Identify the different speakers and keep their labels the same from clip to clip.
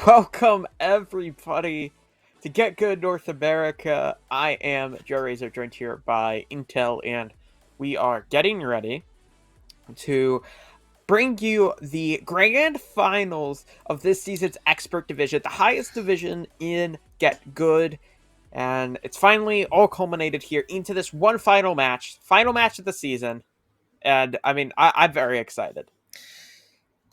Speaker 1: Welcome everybody to GitGud North America. I am Joe Razor, joined here by Intel, and we are getting ready to bring you the grand finals of this season's expert division, the highest division in GitGud. And it's finally all culminated here into this one final match of the season. And I mean, I'm very excited.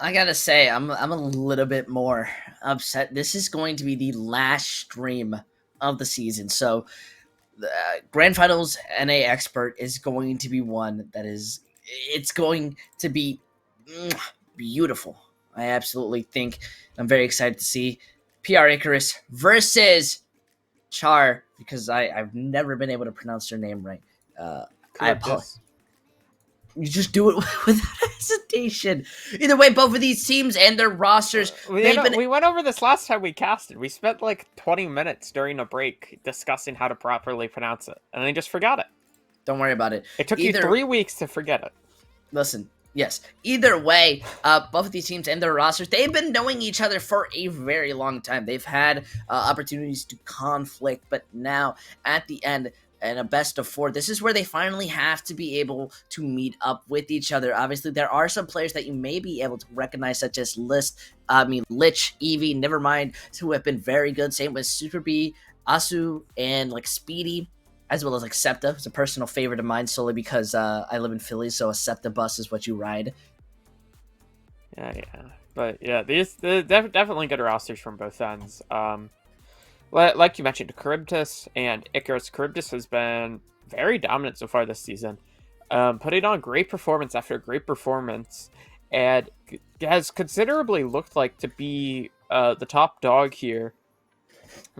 Speaker 2: I gotta say, I'm a little bit more upset. This is going to be the last stream of the season, so the Grand Finals NA Expert is going to be one that it's going to be beautiful. I absolutely think I'm very excited to see PR Icarus versus Char, because I've never been able to pronounce their name right. I apologize. You just do it without hesitation. Either way, both of these teams and their rosters.
Speaker 1: We went over this last time we casted. We spent like 20 minutes during a break discussing how to properly pronounce it, and I just forgot it.
Speaker 2: Don't worry about it.
Speaker 1: It took you 3 weeks to forget it.
Speaker 2: Listen, yes. Either way, both of these teams and their rosters, they've been knowing each other for a very long time. They've had opportunities to conflict, but now at the end, and a best of 4. This is where they finally have to be able to meet up with each other. Obviously, there are some players that you may be able to recognize, such as Lich, Eevee, Nevermind, who have been very good. Same with Super B, Asu, and like Speedy, as well as like Septa, who's a personal favorite of mine solely because I live in Philly, so a Septa bus is what you ride.
Speaker 1: Yeah. But yeah, they're definitely good rosters from both ends. Like you mentioned, Charybdis and Icarus. Charybdis has been very dominant so far this season, putting on great performance after great performance, and has considerably looked like to be the top dog here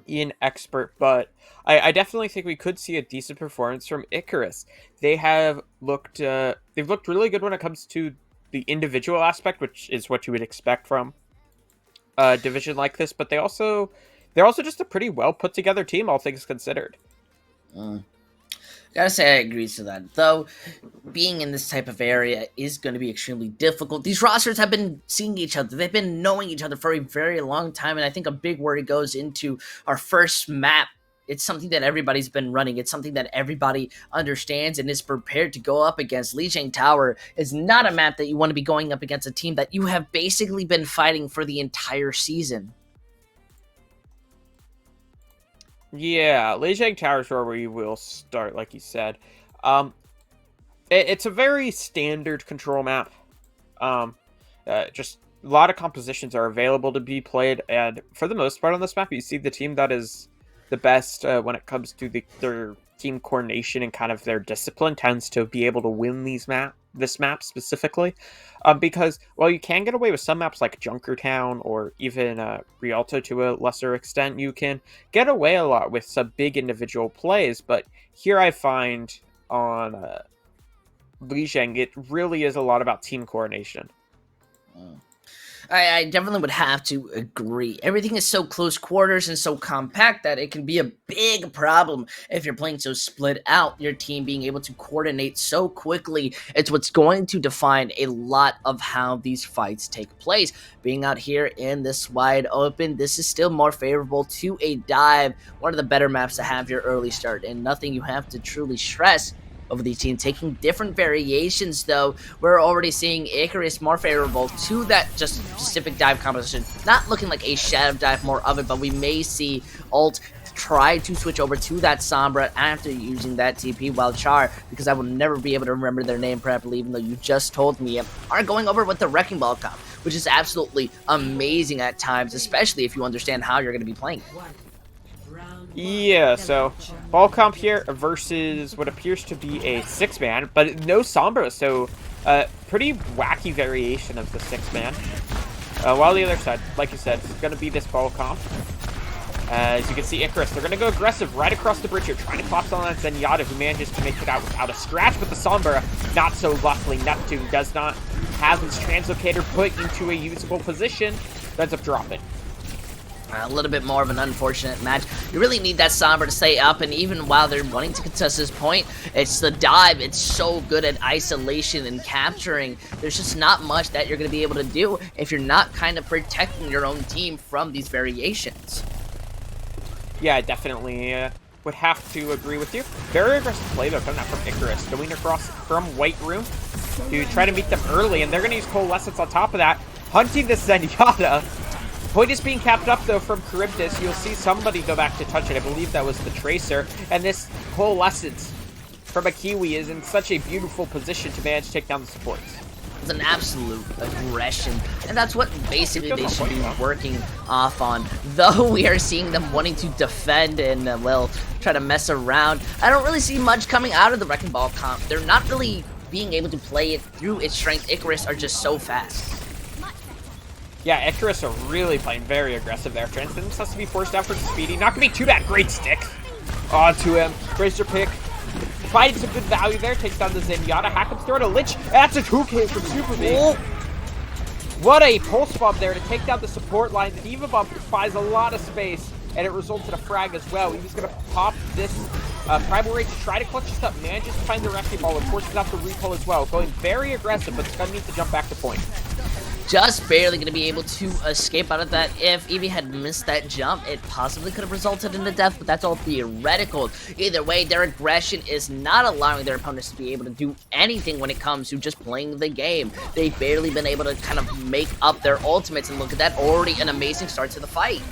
Speaker 1: in Expert. But I definitely think we could see a decent performance from Icarus. They've looked really good when it comes to the individual aspect, which is what you would expect from a division like this. But they're also just a pretty well put together team, all things considered.
Speaker 2: Gotta say I agree to that. Though, being in this type of area is going to be extremely difficult. These rosters have been seeing each other. They've been knowing each other for a very long time, and I think a big worry goes into our first map. It's something that everybody's been running. It's something that everybody understands and is prepared to go up against. Lijiang Tower is not a map that you want to be going up against a team that you have basically been fighting for the entire season.
Speaker 1: Yeah, Lijiang Tower is where we will start, like you said. It's a very standard control map. Just a lot of compositions are available to be played, and for the most part on this map, you see the team that is the best when it comes to their team coordination and kind of their discipline tends to be able to win this map specifically, because while you can get away with some maps like Junkertown or even Rialto to a lesser extent, you can get away a lot with some big individual plays. But here I find on Lijiang, it really is a lot about team coordination.
Speaker 2: I definitely would have to agree. Everything is so close quarters and so compact that it can be a big problem if you're playing so split out. Your team being able to coordinate so quickly, it's what's going to define a lot of how these fights take place. Being out here in this wide open, this is still more favorable to a dive. One of the better maps to have your early start, and nothing you have to truly stress over these teams. Taking different variations, though, we're already seeing Icarus more favorable to that just specific dive composition. Not looking like a shadow dive more of it, but we may see Ult try to switch over to that Sombra after using that TP, while Char, because I will never be able to remember their name properly, even though you just told me, are going over with the Wrecking Ball comp, which is absolutely amazing at times, especially if you understand how you're going to be playing it.
Speaker 1: Yeah, so ball comp here versus what appears to be a 6-man, but no Sombra, so pretty wacky variation of the 6-man. While the other side, like you said, is going to be this ball comp. As you can see, Icarus, they're going to go aggressive right across the bridge here, trying to collapse on that Zenyatta, who manages to make it out without a scratch, but the Sombra, not so luckily. Neptune does not have his translocator put into a usable position, ends up dropping.
Speaker 2: A little bit more of an unfortunate match. You really need that Sombra to stay up, and even while they're wanting to contest this point, it's the dive. It's so good at isolation and capturing. There's just not much that you're going to be able to do if you're not kind of protecting your own team from these variations.
Speaker 1: Yeah, I definitely would have to agree with you. Very aggressive play, though, coming out from Icarus, going across from White Room to try to meet them early, and they're going to use Coalescence on top of that, hunting the Zenyatta. Point is being capped up, though, from Charybdis. You'll see somebody go back to touch it. I believe that was the Tracer. And this Coalescence from a Kiwi is in such a beautiful position to manage to take down the supports.
Speaker 2: It's an absolute aggression, and that's what basically they should be working off on. Though we are seeing them wanting to defend and, well, try to mess around, I don't really see much coming out of the Wrecking Ball comp. They're not really being able to play it through its strength. Icarus are just so fast.
Speaker 1: Yeah, Icarus are really playing very aggressive there. Transcendence has to be forced out for Speedy. Not gonna be too bad. Great stick onto him. Razor pick. Finding some good value there. Takes down the Zenyatta. Hackham's throwing a Lich. That's a 2K from Super B. What a pulse bomb there to take down the support line. The Diva Bomb buys a lot of space, and it results in a frag as well. He was gonna pop this Primal Rage to try to clutch this up. Manages to find the Wrecking Ball and forces out the recall as well. Going very aggressive, but Scud needs to jump back to point.
Speaker 2: Just barely going to be able to escape out of that. If Eevee had missed that jump, it possibly could have resulted in the death, but that's all theoretical. Either way, their aggression is not allowing their opponents to be able to do anything when it comes to just playing the game. They've barely been able to kind of make up their ultimates, and look at that, already an amazing start to the fight.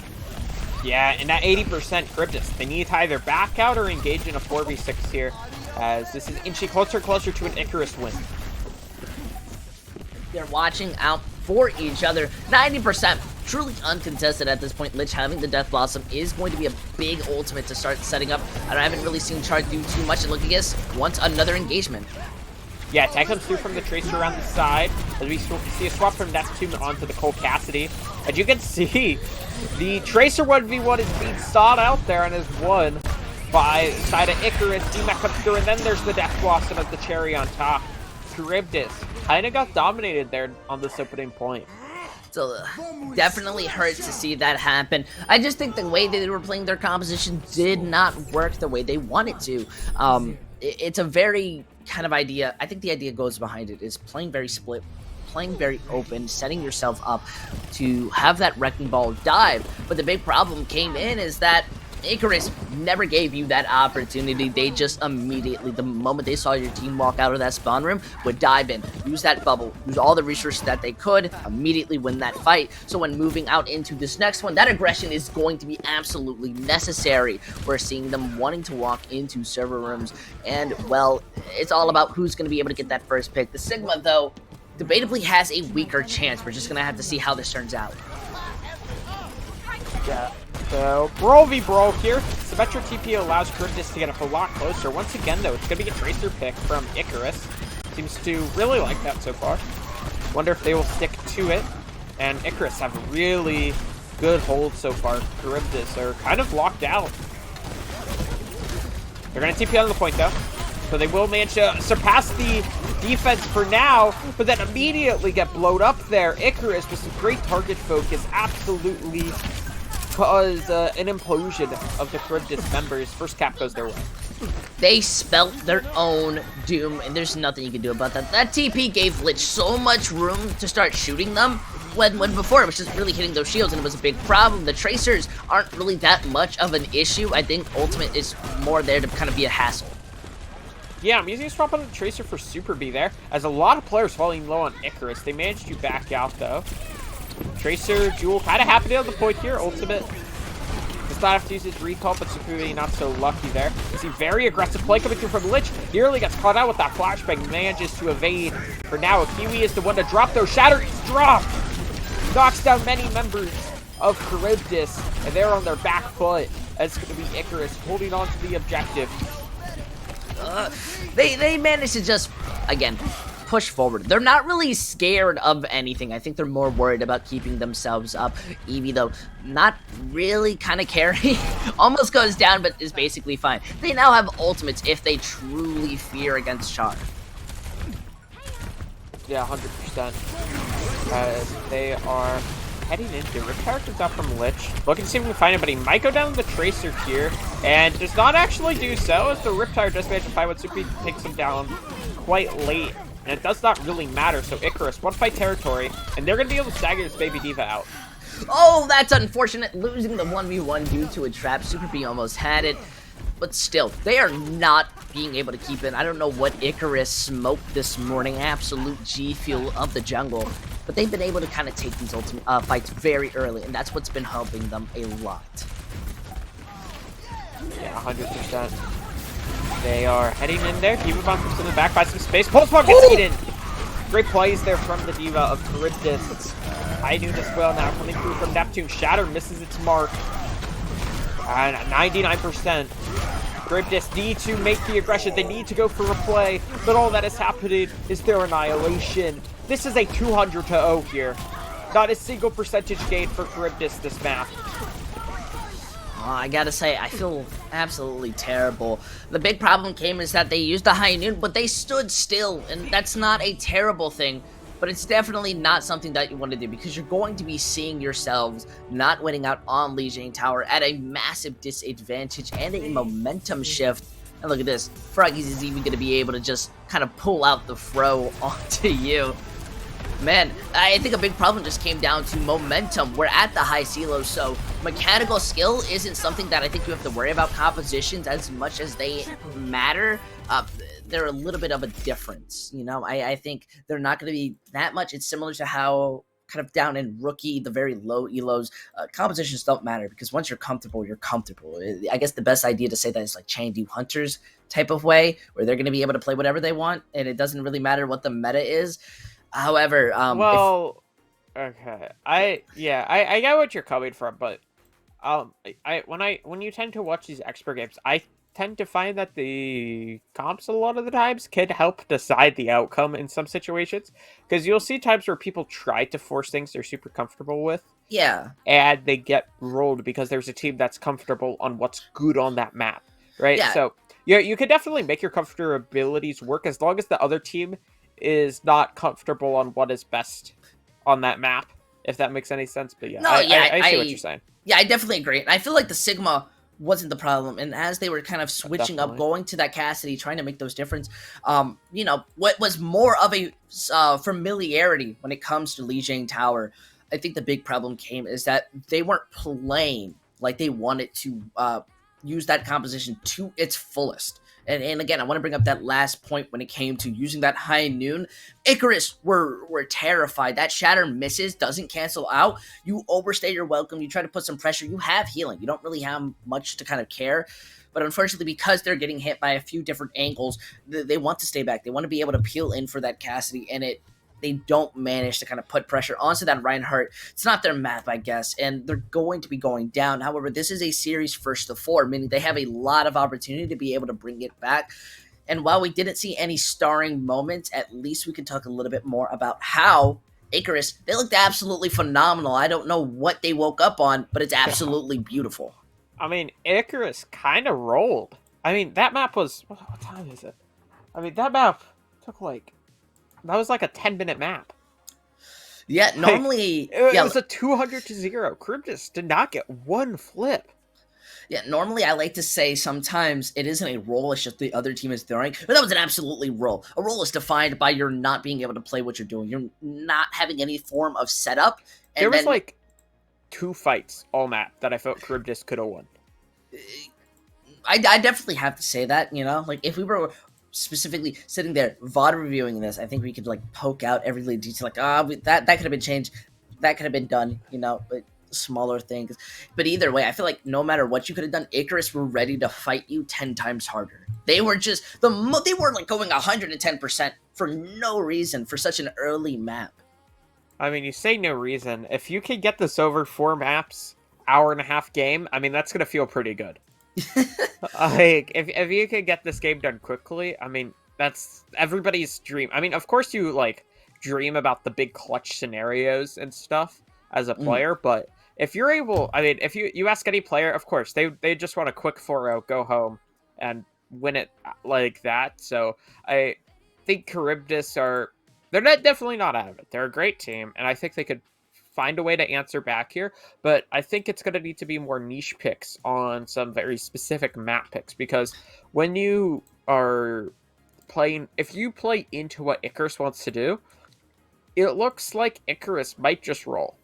Speaker 1: Yeah, and that 80% Charybdis, they need to either back out or engage in a 4v6 here, as this is inching closer and closer to an Icarus win.
Speaker 2: They're watching out for each other. 90% truly uncontested at this point. Lich having the Death Blossom is going to be a big ultimate to start setting up. I haven't really seen Char do too much, and look at this, wants another engagement.
Speaker 1: Yeah, tag comes through from the Tracer around the side, as we see a swap from Neptune onto the Cole Cassidy. As you can see, the Tracer 1v1 is being sought out there and is won by side of Icarus. D-Mac comes through, and then there's the Death Blossom as the cherry on top. Charybdis kind of got dominated there on this opening point.
Speaker 2: So definitely hurt to see that happen. I just think the way they were playing their composition did not work the way they wanted to. It's a very kind of idea. I think the idea goes behind it is playing very split, playing very open, setting yourself up to have that Wrecking Ball dive. But the big problem came in is that Icarus never gave you that opportunity. They just immediately, the moment they saw your team walk out of that spawn room, would dive in, use that bubble, use all the resources that they could, immediately win that fight. So when moving out into this next one, that aggression is going to be absolutely necessary. We're seeing them wanting to walk into server rooms, and well, it's all about who's going to be able to get that first pick. The Sigma, though, debatably has a weaker chance. We're just going to have to see how this turns out.
Speaker 1: Yeah. So, Brawl v Brawl here. Symmetra TP allows Charybdis to get up a lot closer. Once again, though, it's going to be a Tracer pick from Icarus. Seems to really like that so far. Wonder if they will stick to it. And Icarus have a really good hold so far. Charybdis are kind of locked out. They're going to TP on the point, though. So they will manage to surpass the defense for now, but then immediately get blowed up there. Icarus, with some great target focus, absolutely cause an implosion of the Charybdis members. First cap goes their way.
Speaker 2: They spelt their own doom, and there's nothing you can do about that. That TP gave Lich so much room to start shooting them, when before it was just really hitting those shields, and it was a big problem. The Tracers aren't really that much of an issue. I think Ultimate is more there to kind of be a hassle.
Speaker 1: Yeah, I'm using a swap on the Tracer for Super B there, as a lot of players falling low on Icarus. They managed to back out, though. Tracer duel kind of happening on the point here. Ultimate does not have to use his recall, but Super B not so lucky there. You see very aggressive play coming through from Lich. Nearly gets caught out with that flashbang, manages to evade. For now, Kiwi is the one to drop, though. Shatter is dropped. Knocks down many members of Charybdis, and they're on their back foot. It's going to be Icarus holding on to the objective.
Speaker 2: They managed to just, again, push forward. They're not really scared of anything. I think they're more worried about keeping themselves up. Eevee, though, not really kind of carry. Almost goes down, but is basically fine. They now have ultimates if they truly fear against Char.
Speaker 1: Yeah, 100%. As they are heading in. The Riptide comes out from Lich. Looking to see if we can find him, but he might go down the Tracer here. And does not actually do so, as the Riptide just managed to find what Soupy takes him down quite late. And it does not really matter, so Icarus, one fight territory, and they're going to be able to stagger this baby D.Va out.
Speaker 2: Oh, that's unfortunate. Losing the 1v1 due to a trap. Super B almost had it. But still, they are not being able to keep it. I don't know what Icarus smoked this morning. Absolute G Fuel of the jungle. But they've been able to kind of take these ultimate fights very early, and that's what's been helping them a lot.
Speaker 1: Yeah, 100%. They are heading in there. D.Va bomb comes in the back, buys some space. Pulse bomb gets eaten. Great plays there from the D.Va of Charybdis. It's high noon as well now coming through from Neptune. Shatter misses its mark. And 99%. Charybdis need to make the aggression. They need to go for a play. But all that is happening is their annihilation. This is a 200-0 here. Not a single percentage gain for Charybdis this map.
Speaker 2: I gotta say, I feel absolutely terrible. The big problem came is that they used the high noon, but they stood still, and that's not a terrible thing, but it's definitely not something that you want to do, because you're going to be seeing yourselves not winning out on Lijiang Tower at a massive disadvantage and a momentum shift. And look at this, Froggies is even going to be able to just kind of pull out the throw onto you. Man, I think a big problem just came down to momentum. We're at the high CELO, so mechanical skill isn't something that I think you have to worry about. Compositions, as much as they matter, they're a little bit of a difference. You know, I think they're not going to be that much. It's similar to how kind of down in Rookie, the very low elos, compositions don't matter, because once you're comfortable, you're comfortable. I guess the best idea to say that is like Chengdu Hunters type of way, where they're going to be able to play whatever they want, and it doesn't really matter what the meta is. However,
Speaker 1: okay, I get what you're coming from, but when you tend to watch these expert games, I tend to find that the comps a lot of the times can help decide the outcome in some situations, because you'll see times where people try to force things they're super comfortable with, and they get rolled because there's a team that's comfortable on what's good on that map, right? So you can definitely make your comfortabilities work as long as the other team is not comfortable on what is best on that map, if that makes any sense. But I see what you're saying.
Speaker 2: Yeah, I definitely agree. And I feel like the Sigma wasn't the problem, and as they were kind of switching up, going to that Cassidy, trying to make those difference, you know, what was more of a familiarity when it comes to Lijiang Tower, I think the big problem came is that they weren't playing like they wanted to use that composition to its fullest. And again, I want to bring up that last point when it came to using that high noon. Icarus were terrified. That shatter misses, doesn't cancel out. You overstay your welcome. You try to put some pressure. You have healing. You don't really have much to kind of care. But unfortunately, because they're getting hit by a few different angles, they want to stay back. They want to be able to peel in for that Cassidy, and they don't manage to kind of put pressure onto that Reinhardt. It's not their map, I guess, and they're going to be going down. However, this is a series first to four, meaning they have a lot of opportunity to be able to bring it back. And while we didn't see any starring moments, at least we can talk a little bit more about how Icarus, they looked absolutely phenomenal. I don't know what they woke up on, but it's absolutely beautiful.
Speaker 1: I mean, Icarus kind of rolled. I mean, that map was... What time is it? I mean, that map took like... That was like a 10-minute map.
Speaker 2: Yeah, normally...
Speaker 1: It was a 200-0. Charybdis did not get one flip.
Speaker 2: Yeah, normally I like to say sometimes it isn't a roll, it's just the other team is throwing. But that was an absolutely roll. A roll is defined by your not being able to play what you're doing. You're not having any form of setup. And
Speaker 1: there was like 2 fights all map that I felt Charybdis could have won.
Speaker 2: I definitely have to say that, you know? Like, if we were specifically sitting there VOD reviewing this, I think we could like poke out every little detail, like that could have been changed, that could have been done, you know, but smaller things. But either way, I feel like no matter what you could have done, Icarus were ready to fight you 10 times harder. They were just they were like going 110% for no reason for such an early map.
Speaker 1: I mean, you say no reason. If you could get this over 4 maps, hour and a half game, I mean, that's gonna feel pretty good. Like, if you could get this game done quickly, I mean, that's everybody's dream. I mean, of course you like dream about the big clutch scenarios and stuff as a player, but if you're able, I mean, if you ask any player, of course they just want a quick 4-0, go home and win it like that. So I think Charybdis they're definitely not out of it. They're a great team, and I think they could find a way to answer back here, but I think it's going to need to be more niche picks on some very specific map picks, because when you are playing, if you play into what Icarus wants to do, it looks like Icarus might just roll.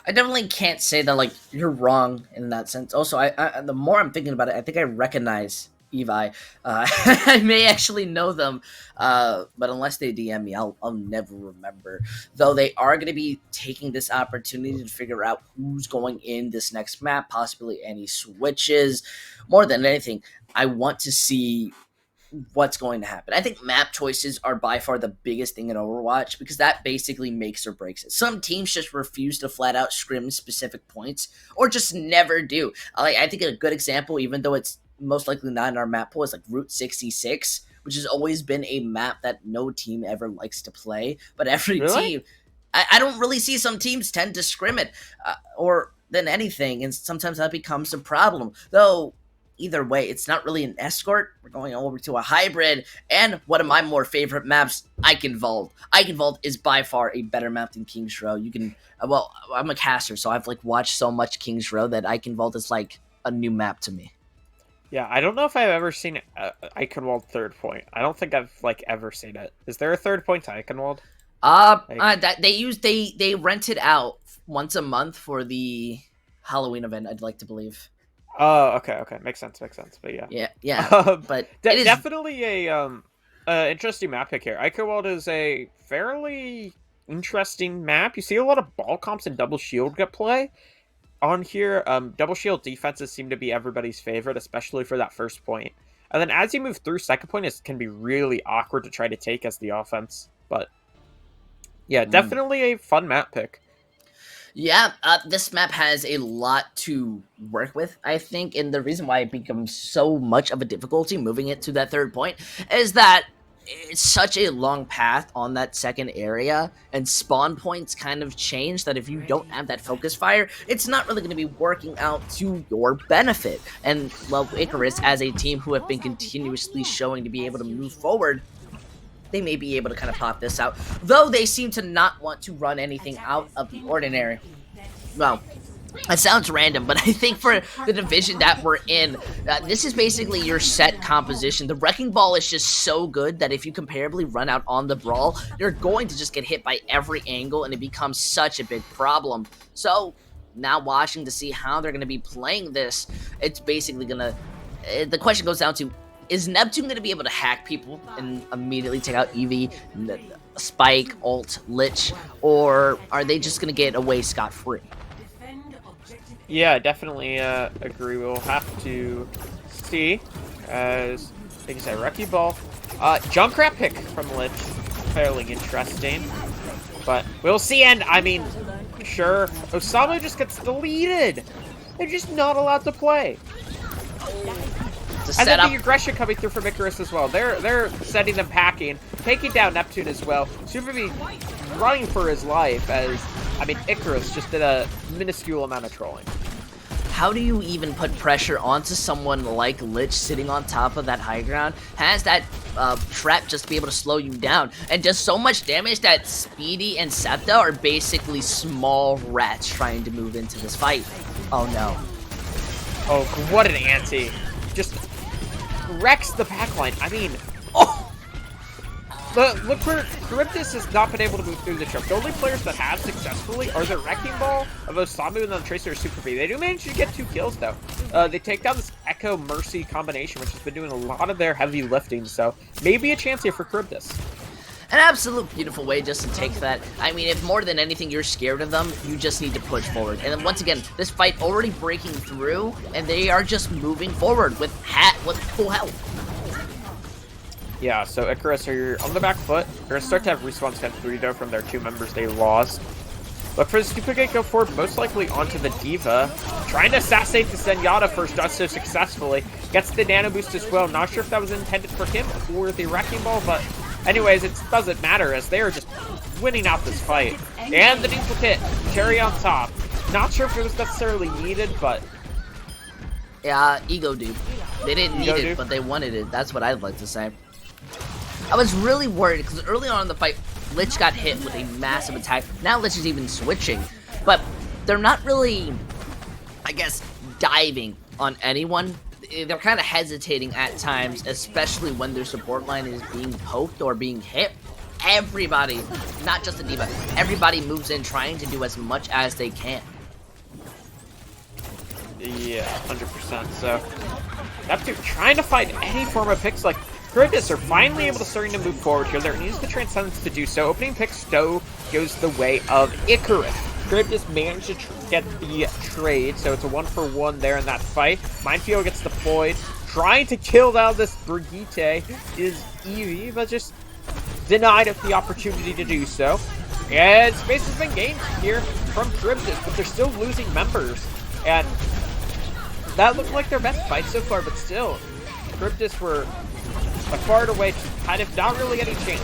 Speaker 2: I definitely can't say that, like, you're wrong in that sense. Also, I the more I'm thinking about it, I think I recognize Evi. I may actually know them, but unless they DM me, I'll never remember. Though they are going to be taking this opportunity to figure out who's going in this next map, possibly any switches. More than anything, I want to see what's going to happen. I think map choices are by far the biggest thing in Overwatch, because that basically makes or breaks it. Some teams just refuse to flat out scrim specific points, or just never do. I think a good example, even though it's most likely not in our map pool, is like Route 66, which has always been a map that no team ever likes to play, but every team, I don't really see, some teams tend to scrim it, or than anything, and sometimes that becomes a problem. Though either way, it's not really an escort. We're going over to a hybrid, and one of my more favorite maps, Eichenwald. Eichenwald is by far a better map than King's Row. You can, well, I'm a caster, so I've like watched so much King's Row that Eichenwald is like a new map to me.
Speaker 1: Yeah, I don't know if I've ever seen Eichenwald third point. I don't think I've like ever seen it. Is there a third point to Eichenwald?
Speaker 2: That they rent it out once a month for the Halloween event, I'd like to believe.
Speaker 1: Oh, okay, makes sense. But
Speaker 2: yeah. But
Speaker 1: definitely a interesting map pick here. Eichenwald is a fairly interesting map. You see a lot of ball comps and double shield get play on here. Double shield defenses seem to be everybody's favorite, especially for that first point. And then as you move through second point, it can be really awkward to try to take as the offense. But yeah, definitely a fun map pick.
Speaker 2: Yeah, this map has a lot to work with, I think, and the reason why it becomes so much of a difficulty moving it to that third point is that it's such a long path on that second area, and spawn points kind of change, that if you don't have that focus fire, it's not really going to be working out to your benefit. And, well, Icarus, as a team who have been continuously showing to be able to move forward, they may be able to kind of pop this out, though they seem to not want to run anything out of the ordinary. Well, it sounds random, but I think for the division that we're in, this is basically your set composition. The Wrecking Ball is just so good that if you comparably run out on the Brawl, you're going to just get hit by every angle, and it becomes such a big problem. So, now watching to see how they're going to be playing this, it's basically going to... the question goes down to, is Neptune going to be able to hack people and immediately take out Eevee, Spike, Ult, Lich, or are they just going to get away scot-free?
Speaker 1: Yeah, definitely agree. We'll have to see. As, like you said, Wrecking Ball. Junkrat pick from Lich. Fairly interesting. But we'll see, and I mean, sure, Osama just gets deleted. They're just not allowed to play. And then the aggression coming through from Icarus as well. They're setting them packing, taking down Neptune as well. Super be running for his life, as I mean Icarus just did a minuscule amount of trolling.
Speaker 2: How do you even put pressure onto someone like Lich sitting on top of that high ground? Has that trap just be able to slow you down? And does so much damage that Speedy and Septa are basically small rats trying to move into this fight. Oh no.
Speaker 1: Oh, what an ante. Just wrecks the backline. I mean, oh! Look where Charybdis has not been able to move through the choke. The only players that have successfully are the Wrecking Ball of Osamu and the Tracer or Super B. They do manage to get 2 kills, though. They take down this Echo Mercy combination, which has been doing a lot of their heavy lifting, so maybe a chance here for Charybdis.
Speaker 2: An absolute beautiful way just to take that. I mean, if more than anything you're scared of them, you just need to push forward. And then once again, this fight already breaking through, and they are just moving forward with full health.
Speaker 1: Yeah, so Icarus are on the back foot. They're going to start to have respawn step 3 though from their 2 members they lost. Look for this duplicate go forward, most likely onto the D.Va. Trying to assassinate the Zenyatta first, does so successfully. Gets the nano boost as well. Not sure if that was intended for him or the Wrecking Ball, but anyways, it doesn't matter as they are just winning out this fight. And the duplicate, cherry on top. Not sure if it was necessarily needed, but...
Speaker 2: Yeah, ego dude. They didn't need it, but they wanted it. That's what I'd like to say. I was really worried because early on in the fight, Lich got hit with a massive attack. Now Lich is even switching. But they're not really, I guess, diving on anyone. They're kind of hesitating at times, especially when their support line is being poked or being hit. Everybody, not just the D.Va, everybody moves in trying to do as much as they can.
Speaker 1: Yeah, 100%. So, Neptune trying to find any form of picks. Like, Charybdis are finally able to starting to move forward here. There needs the Transcendence to do so. Opening pick Stowe goes the way of Icarus. Charybdis managed to get the trade, so it's a 1-for-1 there in that fight. Minefield gets deployed. Trying to kill down this Brigitte is Eevee, but just denied of the opportunity to do so. And space has been gained here from Charybdis, but they're still losing members. And that looked like their best fight so far, but still, Charybdis were by far and away kind of not really any chance.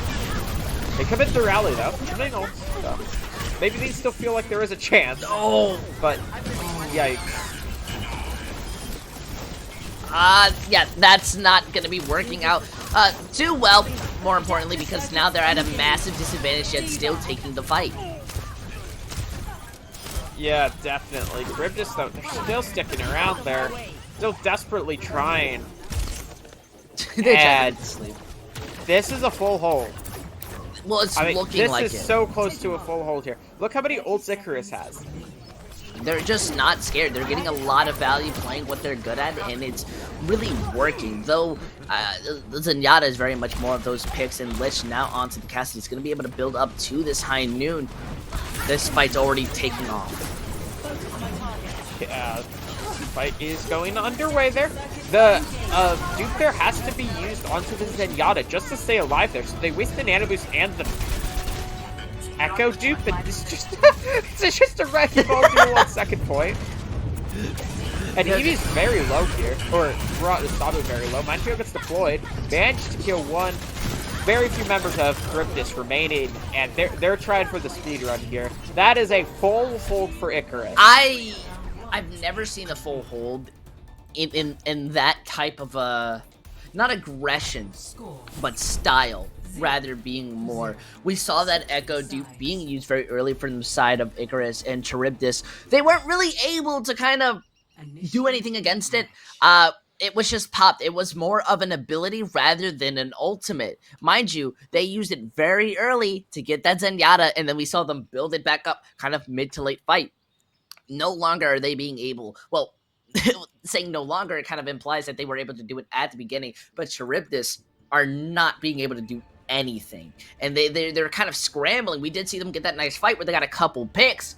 Speaker 1: They commit the rally though, and they don't. So maybe they still feel like there is a chance.
Speaker 2: Oh,
Speaker 1: but yikes.
Speaker 2: Yeah, that's not gonna be working out too well, more importantly, because now they're at a massive disadvantage, yet still taking the fight.
Speaker 1: Yeah, definitely. Charybdis, though, they're still sticking around there, still desperately trying. And this is a full hold.
Speaker 2: Well, it's looking like it.
Speaker 1: This is so close to a full hold here. Look how many ults Icarus has.
Speaker 2: They're just not scared. They're getting a lot of value playing what they're good at, and it's really working. Though Zenyatta is very much more of those picks, and Lich now onto the castle. He's going to be able to build up to this high noon. This fight's already taking off.
Speaker 1: Yeah, fight is going underway there. The Duke there has to be used onto the Zenyatta just to stay alive there. So they waste the Nano Boost and the Echo Dupe, and it's just a wrecking ball to 1 second point. And Eevee's very low here, or Sabu very low. Minefield gets deployed, managed to kill one. Very few members of Charybdis remaining, and they're trying for the speed run here. That is a full hold for Icarus.
Speaker 2: I've never seen a full hold in that type of not aggression, but style. Rather being more. We saw that Echo Dupe being used very early from the side of Icarus and Charybdis. They weren't really able to kind of do anything against it. It was just popped. It was more of an ability rather than an ultimate. Mind you, they used it very early to get that Zenyatta, and then we saw them build it back up kind of mid to late fight. No longer are they being able, well, saying no longer, it kind of implies that they were able to do it at the beginning, but Charybdis are not being able to do anything, and they're kind of scrambling. We did see them get that nice fight where they got a couple picks,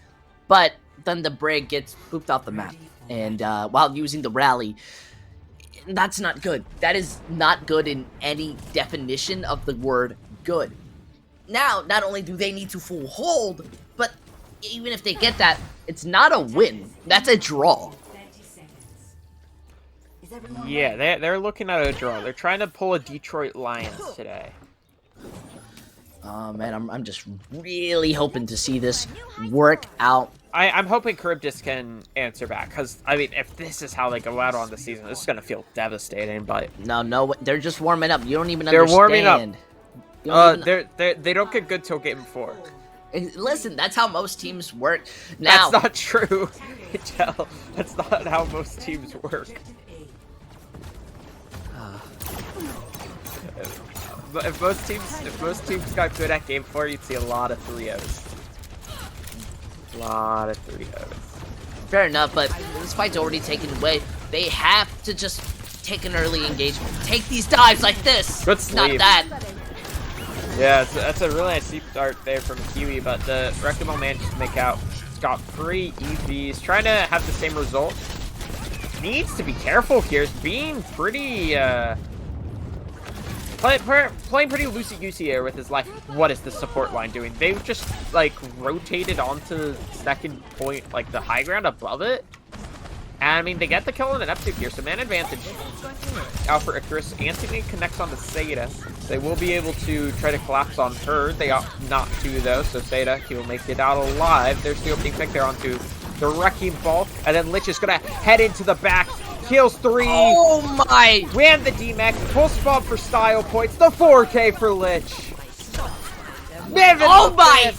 Speaker 2: but then the Brig gets pooped off the map, and while using the rally, that's not good. That is not good in any definition of the word good. Now, not only do they need to full hold, but even if they get that, it's not a win. That's a draw.
Speaker 1: Yeah, they're looking at a draw. They're trying to pull a Detroit Lions today.
Speaker 2: Oh man, I'm just really hoping to see this work out.
Speaker 1: I'm hoping Charybdis can answer back, because, I mean, if this is how they go out on the season, this is going to feel devastating, but...
Speaker 2: No, they're just warming up. You don't even
Speaker 1: they're
Speaker 2: understand.
Speaker 1: Warming up. They don't get good till game 4.
Speaker 2: Listen, that's how most teams work. Now,
Speaker 1: that's not true, Tell. That's not how most teams work. If most teams got good at game 4, you'd see a lot of 3-0s. A lot of 3-0s.
Speaker 2: Fair enough, but this fight's already taken away. They have to just take an early engagement. Take these dives like this.
Speaker 1: Good sleep.
Speaker 2: Not that.
Speaker 1: Yeah, that's a really nice deep start there from Kiwi, but the Wrecking-Ball manages to make out. He's got 3 EVs, trying to have the same result. Needs to be careful here. He's being pretty, playing pretty loosey-goosey here with his life. What is the support line doing? They've just, like, rotated onto second point, like, the high ground above it. And, I mean, they get the kill on an F2 here, so man advantage out for Icarus. Anthony connects on to Seda. They will be able to try to collapse on her. They ought not to, though, so Seda, he will make it out alive. There's the opening pick there onto the Wrecking Ball. And then Lich is going to head into the back. Kills 3.
Speaker 2: Oh my!
Speaker 1: Ran the D-Max. Full spawn for style points. The 4K for Lich.
Speaker 2: Oh my!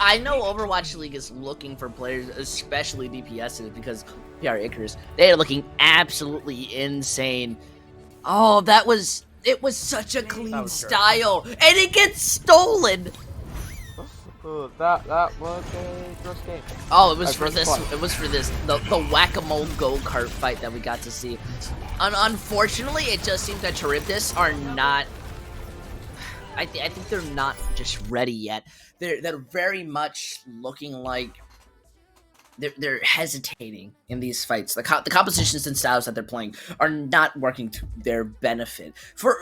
Speaker 2: I know Overwatch League is looking for players, especially DPSs, because PR Icarus, they are looking absolutely insane. Oh, it was such a clean style, and it gets stolen.
Speaker 1: Ooh, that was a gross game.
Speaker 2: Oh, it was for this. It was for this the whack-a-mole go-kart fight that we got to see. Unfortunately, it just seems that Charybdis are not. I think they're not just ready yet. They're very much looking like they're hesitating in these fights. The compositions and styles that they're playing are not working to their benefit.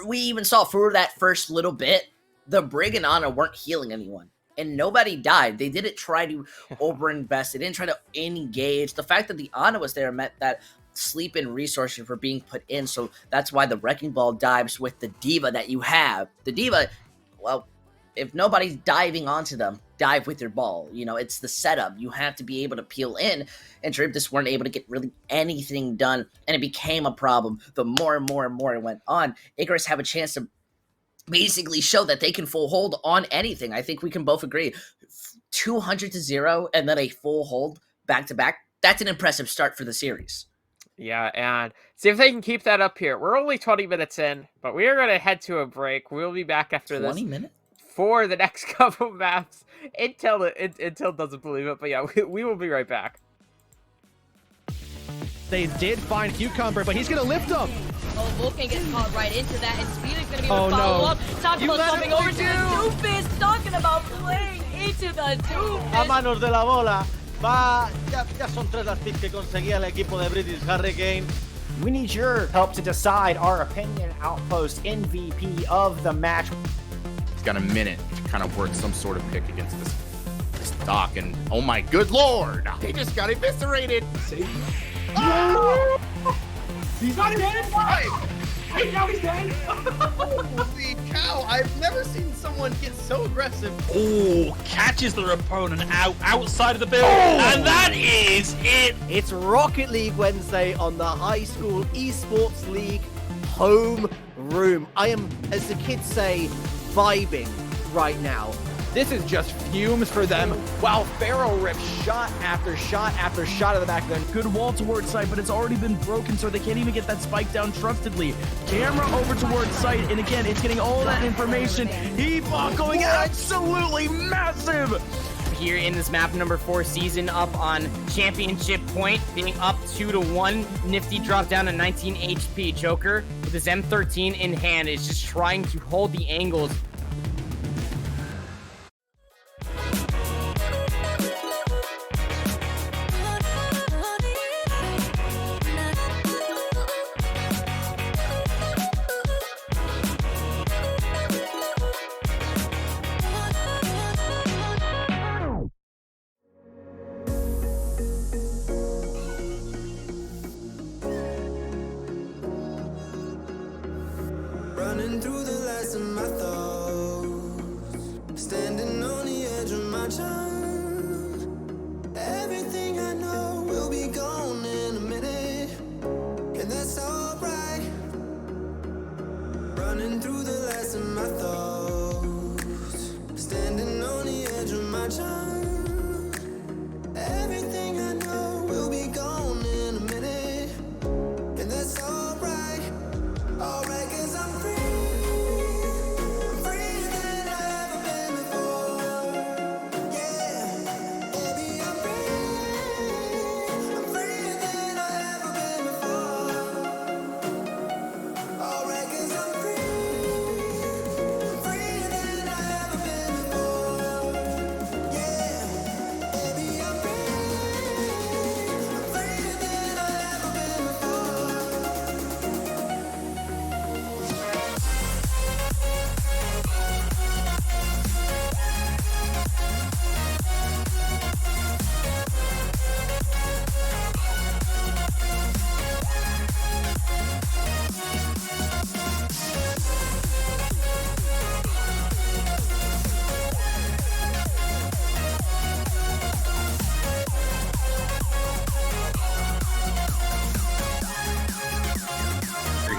Speaker 2: We even saw for that first little bit, the Brig and Ana weren't healing anyone. And nobody died. They didn't try to overinvest. They didn't try to engage. The fact that the Ana was there meant that sleep and resources were being put in. So that's why the Wrecking Ball dives with the Diva that you have. The Diva, well, if nobody's diving onto them, dive with your ball. You know, it's the setup. You have to be able to peel in. And Charybdis weren't able to get really anything done. And it became a problem. The more and more and more it went on, Icarus have a chance to basically show that they can full hold on anything. I think we can both agree 200-0 and then a full hold back-to-back. That's an impressive start for the series.
Speaker 1: Yeah, and see if they can keep that up here. We're only 20 minutes in, but we are going to head to a break. We'll be back after
Speaker 2: 20 minutes?
Speaker 1: For the next couple maps Intel doesn't believe it, but yeah, we will be right back.
Speaker 3: They did find Cucumber, but he's going to lift him.
Speaker 4: Oh, Vulcan gets caught right into that, and Speed is going to be able to follow up. Talking about jumping over to the Doofus, talking about playing into the Doofus.
Speaker 5: A manos de la bola, ya son 3 las picks que conseguía el equipo de British Hurricane.
Speaker 6: We need your help to decide our Opinion Outpost MVP of the match.
Speaker 7: He's got a minute to kind of work some sort of pick against this Doc, and oh my good lord, he just got eviscerated.
Speaker 8: See? Oh! He's not dead! Hey, now he's dead!
Speaker 7: Holy cow, I've never seen someone get so aggressive.
Speaker 9: Oh, catches their opponent outside of the building, and that is it!
Speaker 3: It's Rocket League Wednesday on the High School Esports League home room. I am, as the kids say, vibing right now. This is just fumes for them, while Pharaoh rips shot after shot after shot of the back then.
Speaker 10: Good wall towards site, but it's already been broken, so they can't even get that spike down trustedly. Camera over towards site, and again, it's getting all that information. Heatbot going absolutely massive!
Speaker 11: Here in this map number 4 season, up on championship point, being up 2-1. Nifty dropped down to 19 HP. Joker with his M13 in hand is just trying to hold the angles.
Speaker 12: Running through the last of my thoughts, standing on the edge of my time. Everything I know will be gone in a minute, and that's alright. Running through the last of my thoughts, standing on the edge of my time. Everything I know will be gone in a minute, and that's alright. Alright, 'cause I'm free.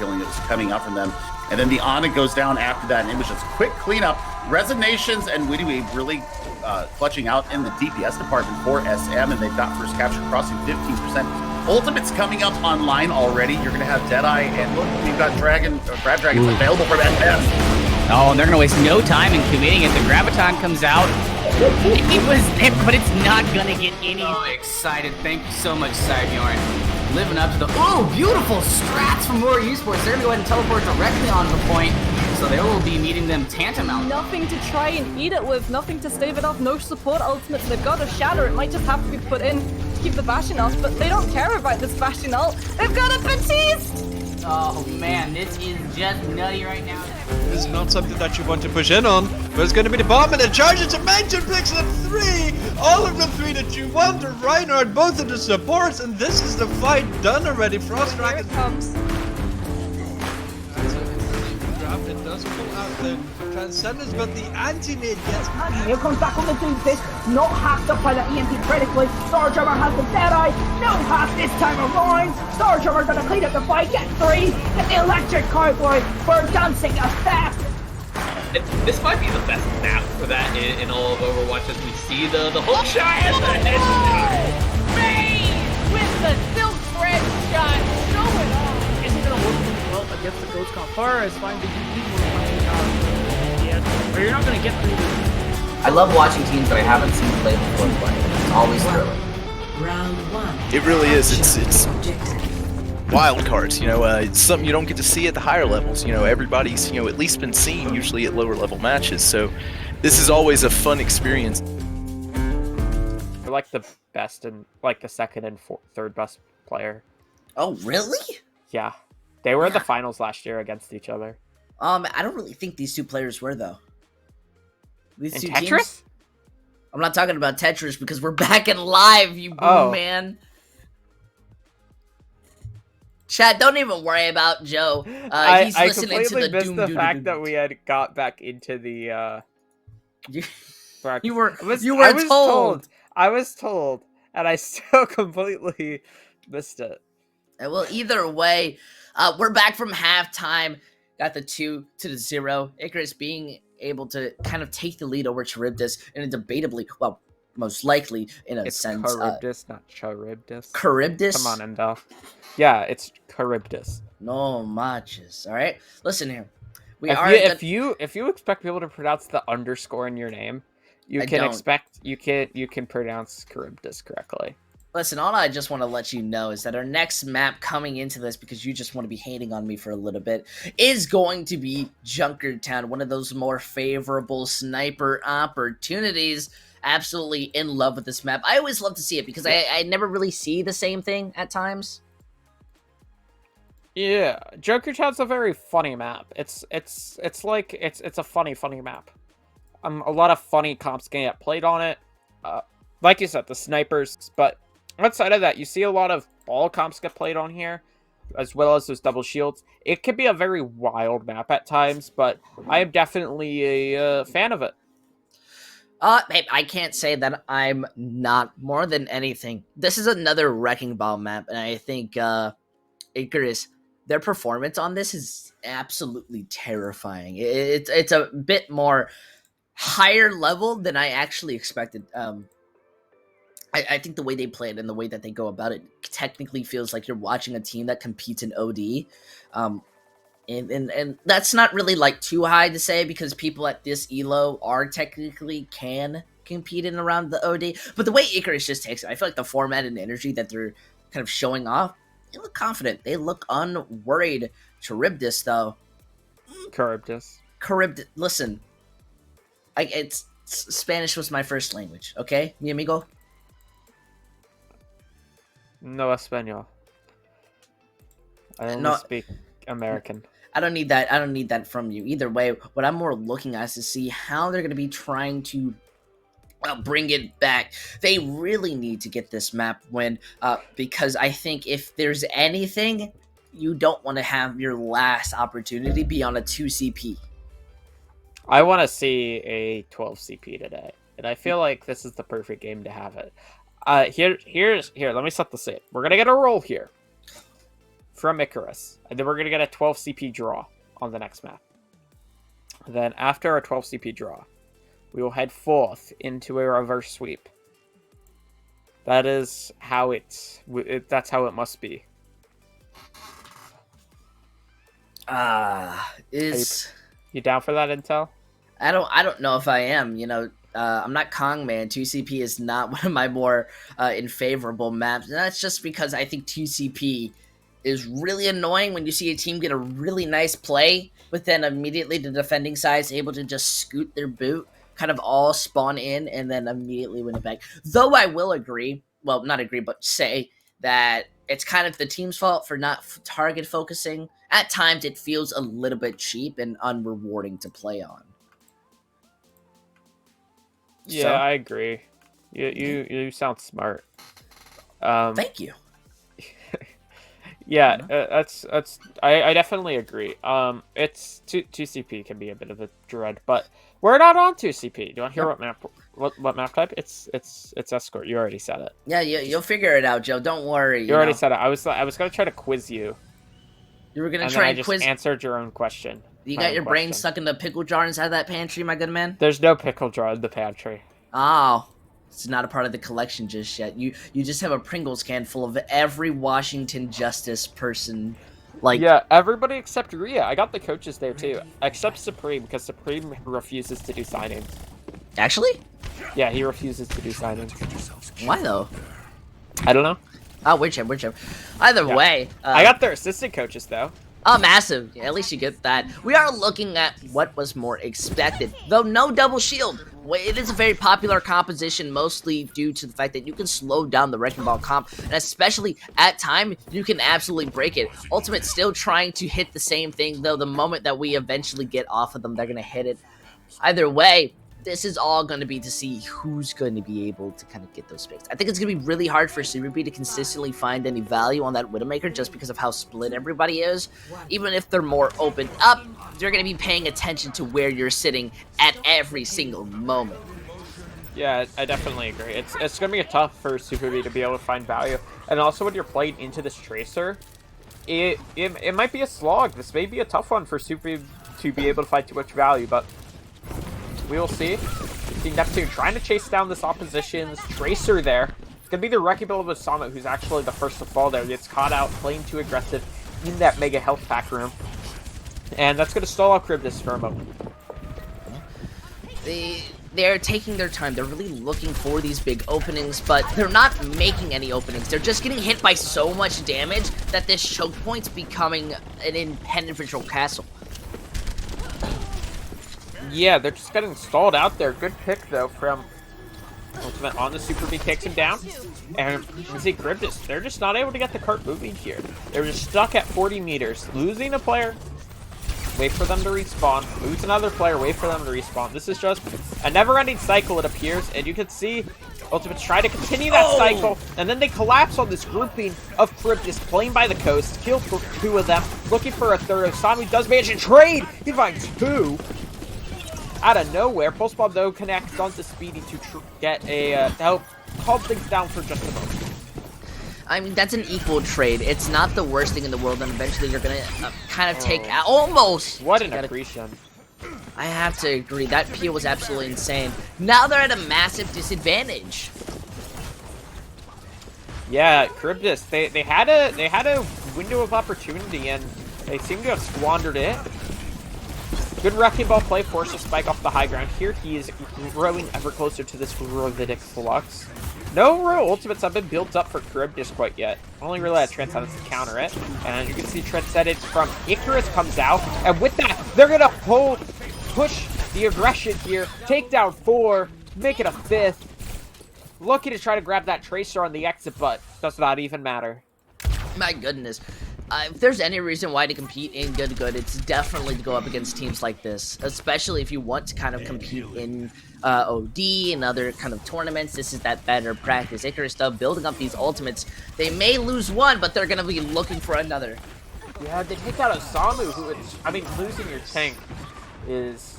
Speaker 13: Healing that was coming up from them, and then the Ana goes down after that, and it was just quick cleanup Resignations and Witty Wave really clutching out in the DPS department for SM, and they've got first capture crossing 15%. Ultimate's coming up online already. You're going to have Deadeye, and look, we've got Grab Dragons available for that test.
Speaker 14: Oh, and they're going to waste no time in committing it. The Graviton comes out. It was there, but it's not going to get any.
Speaker 11: So excited. Thank you so much, Cybjorn. Living up to the... Oh, beautiful strats from Roar Esports. They're going to go ahead and teleport directly onto the point. So they will be meeting them tantamount.
Speaker 4: Nothing to try and eat it with, nothing to stave it off, no support ultimates. They've got a shatter. It might just have to be put in to keep the Bastion ult, but they don't care about this Bastion ult. They've got a Batiste!
Speaker 11: Oh man, this is just nutty right now.
Speaker 15: This is not something that you want to push in on, but it's going to be the bomb and the charge. It's a Mansion picks up 3. All of the 3 that you want. Reinhardt, both of the supports, and this is the fight done already. Frost Dragon
Speaker 4: comes.
Speaker 15: It does pull out the Transcendence, but the anti-nade gets...
Speaker 8: And here comes back on the Doomfist. Not hacked up by the EMP critically. Starjumper has the Deadeye. No hack this time around. Starjumper gonna clean up the fight. Get 3. Get the electric cowboy for dancing effect.
Speaker 16: This might be the best map for that in all of Overwatch, as we see the hook shot and the headshot.
Speaker 4: Bane with the silk thread shot. Show it off.
Speaker 17: Isn't gonna work well against the Ghost Confar as fine the people but you're not gonna get through this.
Speaker 2: I love watching teams that I haven't seen play before play. It's always thrilling.
Speaker 18: Round 1.
Speaker 19: It really is. It's wild cards. You know, it's something you don't get to see at the higher levels. You know, everybody's at least been seen usually at lower level matches. So this is always a fun experience.
Speaker 1: They're like the best and like the second and third best player.
Speaker 2: Oh, really?
Speaker 1: Yeah, they were in the finals last year against each other.
Speaker 2: I don't really think these two players were though. These
Speaker 1: in
Speaker 2: two
Speaker 1: Tetris?
Speaker 2: teams? I'm not talking about Tetris because we're back in live, you boom man. Chat, don't even worry about Joe. He's listening to the
Speaker 1: completely missed the fact that we had got back into the.
Speaker 2: You were
Speaker 1: told. I was told, and I still completely missed it.
Speaker 2: Well, either way, we're back from halftime. Got the 2-0. Icarus being able to kind of take the lead over Charybdis in a debatably, well, most likely in a sense.
Speaker 1: Charybdis, not Charybdis.
Speaker 2: Charybdis?
Speaker 1: Come on, Endo. Yeah, it's Charybdis.
Speaker 2: No matches. All right, listen here.
Speaker 1: If you expect people to pronounce the underscore in your name, you can pronounce Charybdis correctly.
Speaker 2: Listen, all I just want to let you know is that our next map coming into this, because you just want to be hating on me for a little bit, is going to be Junkertown, one of those more favorable sniper opportunities. Absolutely in love with this map. I always love to see it because I never really see the same thing at times.
Speaker 1: Yeah, Junkertown's a very funny map. It's a funny map. A lot of funny comps can get played on it. Like you said, the snipers, but outside of that, you see a lot of ball comps get played on here, as well as those double shields. It can be a very wild map at times, but I am definitely a fan of it.
Speaker 2: Babe, I can't say that I'm not. More than anything, this is another Wrecking Ball map, and I think Icarus, their performance on this is absolutely terrifying. It's a bit more higher level than I actually expected. I think the way they play it and the way that they go about it technically feels like you're watching a team that competes in OD. And that's not really like too high to say because people at this elo are technically can compete in around the OD. But the way Icarus just takes it, I feel like the format and energy that they're kind of showing off, they look confident. They look unworried. Charybdis, though.
Speaker 1: Charybdis.
Speaker 2: Listen, Spanish was my first language, okay, mi amigo?
Speaker 1: No español. I only speak American.
Speaker 2: I don't need that. I don't need that from you. Either way, what I'm more looking at is to see how they're going to be trying to bring it back. They really need to get this map win because I think if there's anything, you don't want to have your last opportunity be on a 2 CP.
Speaker 1: I want to see a 12 CP today, and I feel like this is the perfect game to have it. Here. Let me set the scene. We're gonna get a roll here from Icarus, and then we're gonna get a 12 CP draw on the next map. Then after our 12 CP draw, we will head forth into a reverse sweep. That is how that's how it must be. You down for that intel?
Speaker 2: I don't know if I am. You know, I'm not Kong Man. 2CP is not one of my more unfavorable maps, and that's just because I think 2CP is really annoying when you see a team get a really nice play, but then immediately the defending side is able to just scoot their boot, kind of all spawn in, and then immediately win it back. Though I will agree, well, not agree, but say that it's kind of the team's fault for not target focusing. At times, it feels a little bit cheap and unrewarding to play on.
Speaker 1: Yeah,
Speaker 2: So?
Speaker 1: I agree. You sound smart.
Speaker 2: Thank you.
Speaker 1: Yeah, that's I definitely agree. It's 2CP can be a bit of a dread, but we're not on 2CP. Do you want to hear what map type? It's escort. You already said it.
Speaker 2: Yeah, you'll figure it out, Joe. Don't worry.
Speaker 1: You already said it. I was gonna try to quiz you.
Speaker 2: You were gonna
Speaker 1: and
Speaker 2: try
Speaker 1: then
Speaker 2: and
Speaker 1: I just
Speaker 2: quiz.
Speaker 1: answered your own question.
Speaker 2: You got your brain stuck in the pickle jar inside that pantry, my good man?
Speaker 1: There's no pickle jar in the pantry.
Speaker 2: Oh, it's not a part of the collection just yet. You just have a Pringles can full of every Washington Justice person.
Speaker 1: Yeah, everybody except Rhea. I got the coaches there too, except Supreme, because Supreme refuses to do signings.
Speaker 2: Actually?
Speaker 1: Yeah, he refuses to do signings.
Speaker 2: Why though?
Speaker 1: I don't know.
Speaker 2: Oh, whichever. Either way.
Speaker 1: I got their assistant coaches though.
Speaker 2: Oh, massive. Yeah, at least you get that. We are looking at what was more expected, though no double shield. It is a very popular composition, mostly due to the fact that you can slow down the Wrecking Ball comp, and especially at time, you can absolutely break it. Ultimate still trying to hit the same thing, though the moment that we eventually get off of them, they're going to hit it. Either way, this is all going to be to see who's going to be able to kind of get those picks. I think it's going to be really hard for Cerebi to consistently find any value on that Widowmaker just because of how split everybody is. Even if they're more opened up, they're going to be paying attention to where you're sitting at every single moment.
Speaker 1: Yeah, I definitely agree. It's going to be tough for Cerebi to be able to find value. And also when you're playing into this Tracer, it might be a slog. This may be a tough one for Cerebi to be able to find too much value, but we will see. See Neptune trying to chase down this opposition's Tracer there. It's going to be the Wrecking Ball of Osama who's actually the first to fall there. Gets caught out playing too aggressive in that Mega Health Pack room. And that's going to stall out Charybdis for a moment.
Speaker 2: They're taking their time. They're really looking for these big openings, but they're not making any openings. They're just getting hit by so much damage that this choke point's becoming an impenetrable castle.
Speaker 1: Yeah, they're just getting stalled out there. Good pick, though, from Ultimate on the Super B, takes him down. And you see Charybdis, they're just not able to get the cart moving here. They're just stuck at 40 meters. Losing a player, wait for them to respawn. Lose another player, wait for them to respawn. This is just a never-ending cycle, it appears. And you can see Ultimate's try to continue that cycle. And then they collapse on this grouping of Charybdis playing by the coast. Kill two of them, looking for a third. Osami does manage to trade. He finds two. Out of nowhere, Pulse Bomb though connects onto Speedy to get a to help calm things down for just a moment.
Speaker 2: I mean, that's an equal trade. It's not the worst thing in the world, and eventually you're gonna kind of take out almost.
Speaker 1: What an accretion!
Speaker 2: I have to agree. That peel was absolutely insane. Now they're at a massive disadvantage.
Speaker 1: Yeah, Charybdis. They had a window of opportunity, and they seem to have squandered it. Good Wrecking Ball play, forces Spike off the high ground. Here he is growing ever closer to this Ravidic Flux. No real ultimates have been built up for Charybdis quite yet. Only really had Transcendence to counter it. And you can see Transcendence from Icarus comes out. And with that, they're going to push the aggression here. Take down 4, make it a 5th. Looking to try to grab that Tracer on the exit, but does not even matter.
Speaker 2: My goodness. If there's any reason why to compete in GitGud, it's definitely to go up against teams like this, especially if you want to kind of compete in OD and other kind of tournaments. This is that better practice. Icarus, though, building up these ultimates. They may lose one, but they're going to be looking for another.
Speaker 1: Yeah, they take out Osamu, who is, I mean, losing your tank is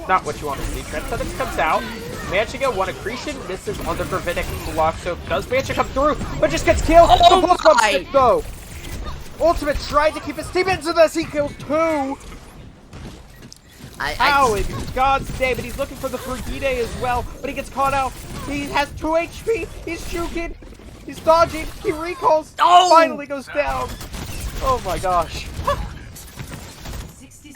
Speaker 1: not what you want to see. Transcendence comes out, managed to get 1 accretion, misses on the Gravitic block, so does manage to come through, but just gets killed.
Speaker 2: Oh
Speaker 1: the Pulse stick, though. Ultimate tried to keep his teammates in this, he kills 2. How in God's name? And he's looking for the Brigide as well, but he gets caught out. He has 2 HP. He's juking. He's dodging. He recalls.
Speaker 2: Oh!
Speaker 1: Finally goes down. Oh my gosh.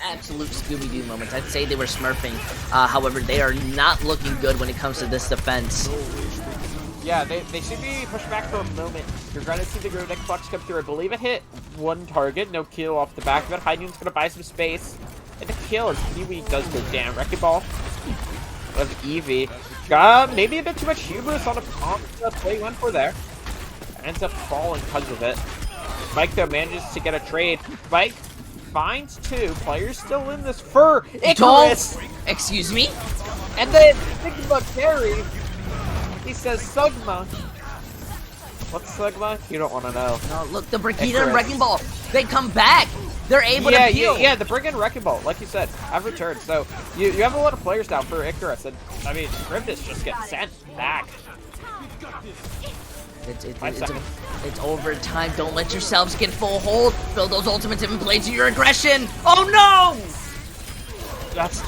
Speaker 2: Absolute Scooby-Doo moments. I'd say they were smurfing. However, they are not looking good when it comes to this defense.
Speaker 1: Yeah, they should be pushed back for a moment. You're going to see the Grenadic Flux come through. I believe it hit 1 target. No kill off the back of it. High Noon's going to buy some space. And the kill as Kiwi does go down. Wrecking Ball of Eevee. Maybe a bit too much hubris on the play he went for there. Ends up falling because of it. Mike, though, manages to get a trade. Mike finds 2 players still in this for Icarus.
Speaker 2: Excuse me?
Speaker 1: And then Sigma carry. He says Sugma. What's Sugma? You don't want to know.
Speaker 2: No, look, the Brigida and Wrecking Ball, they come back. They're able to heal.
Speaker 1: Yeah, the Brigand and Wrecking Ball, like you said, have returned. So you have a lot of players now for Icarus. And, I mean, Charybdis just gets sent back.
Speaker 2: It's overtime. Don't let yourselves get full hold. Build those ultimates and play to your aggression. Oh no!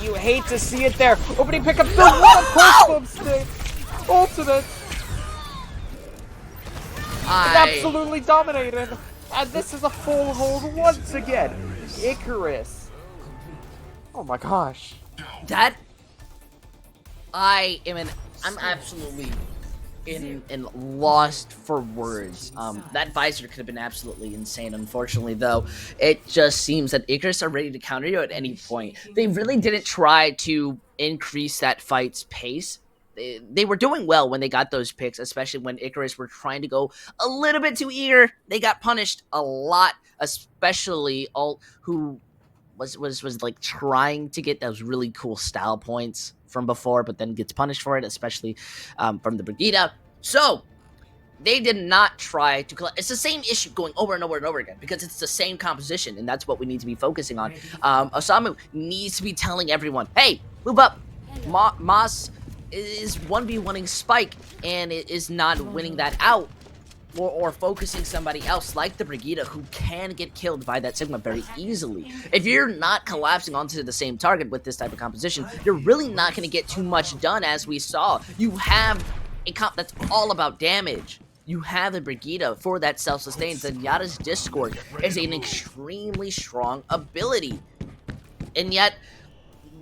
Speaker 1: You hate to see it there. Opening pickup. What a stick. Ultimate. Absolutely dominated. And this is a full hold once again. Icarus. Oh my gosh.
Speaker 2: I'm absolutely lost for words. That visor could have been absolutely insane. Unfortunately, though, it just seems that Icarus are ready to counter you at any point. They really didn't try to increase that fight's pace. They were doing well when they got those picks, especially when Icarus were trying to go a little bit too eager. They got punished a lot, especially Alt, who was like trying to get those really cool style points from before, but then gets punished for it, especially from the Brigida. So they did not try to collect. It's the same issue going over and over and over again because it's the same composition, and that's what we need to be focusing on. Osamu needs to be telling everyone, hey, move up. Moss is 1v1ing Spike and it is not winning that out or focusing somebody else like the Brigida who can get killed by that Sigma very easily. If you're not collapsing onto the same target with this type of composition, you're really not going to get too much done. As we saw, you have a comp that's all about damage. You have the Brigida for that self-sustain. Zenyatta's Discord is an extremely strong ability, and yet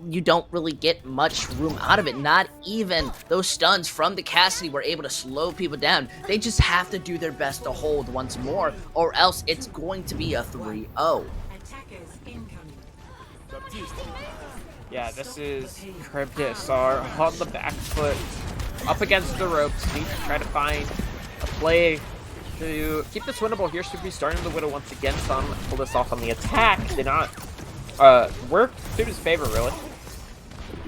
Speaker 2: you don't really get much room out of it. Not even those stuns from the Cassidy were able to slow people down. They just have to do their best to hold once more, or else it's going to be a 3-0.
Speaker 1: Yeah, this is Charybdis are on the back foot, up against the ropes. Need to try to find a play to keep this winnable. Here should be starting the Widow once again. Some pull this off on the attack. Did not work to his favor, really.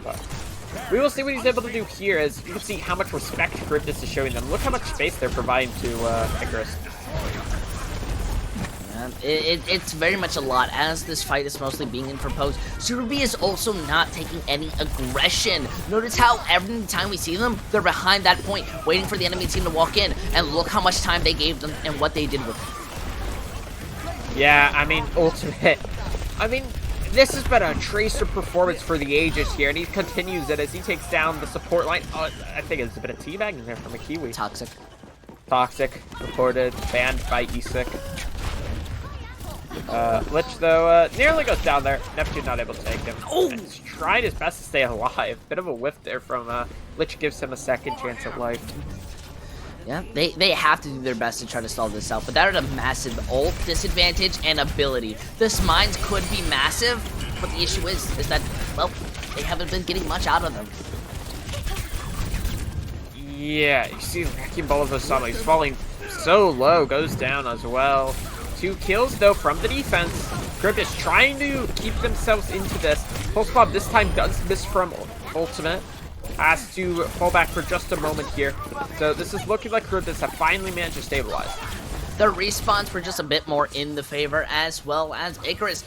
Speaker 1: But we will see what he's able to do here, as you can see how much respect Charybdis is showing them. Look how much space they're providing to Icarus.
Speaker 2: It's very much a lot, as this fight is mostly being proposed. Cerubi is also not taking any aggression. Notice how every time we see them, they're behind that point, waiting for the enemy team to walk in, and look how much time they gave them and what they did with it.
Speaker 1: Yeah, I mean, ultimate. I mean, this has been a Tracer performance for the ages here, and he continues it as he takes down the support line. Oh, I think it's a bit of teabagging there from a Kiwi.
Speaker 2: Toxic.
Speaker 1: Reported, banned by ESIC. Lich, though, nearly goes down there. Neptune not able to take him. Oh! He's tried his best to stay alive. Bit of a whiff there from Lich, gives him a second chance at life.
Speaker 2: Yeah, they have to do their best to try to solve this out, but that is a massive ult disadvantage and ability. This mines could be massive, but the issue is that, well, they haven't been getting much out of them.
Speaker 1: Yeah, you see Wrecking Ball of Osama. He's falling so low, goes down as well. 2 kills, though, from the defense. Charybdis trying to keep themselves into this. Pulse Bob this time does miss from ultimate. Has to fall back for just a moment here. So this is looking like Charybdis have finally managed to stabilize.
Speaker 2: The respawns were just a bit more in the favor, as well as Icarus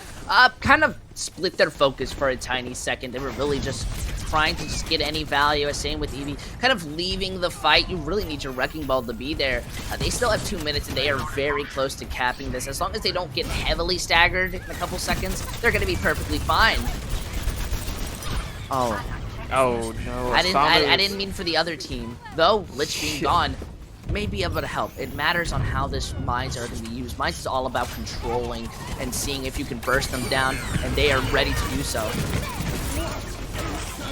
Speaker 2: kind of split their focus for a tiny second. They were really just trying to just get any value. Same with Eevee, kind of leaving the fight. You really need your Wrecking Ball to be there. They still have 2 minutes, and they are very close to capping this. As long as they don't get heavily staggered in a couple seconds, they're going to be perfectly fine. Oh.
Speaker 1: Oh no!
Speaker 2: I
Speaker 1: Osamu's-
Speaker 2: didn't mean for the other team. Though Lich being gone may be able to help. It matters on how this mines are going to be used. Mines is all about controlling and seeing if you can burst them down, and they are ready to do so.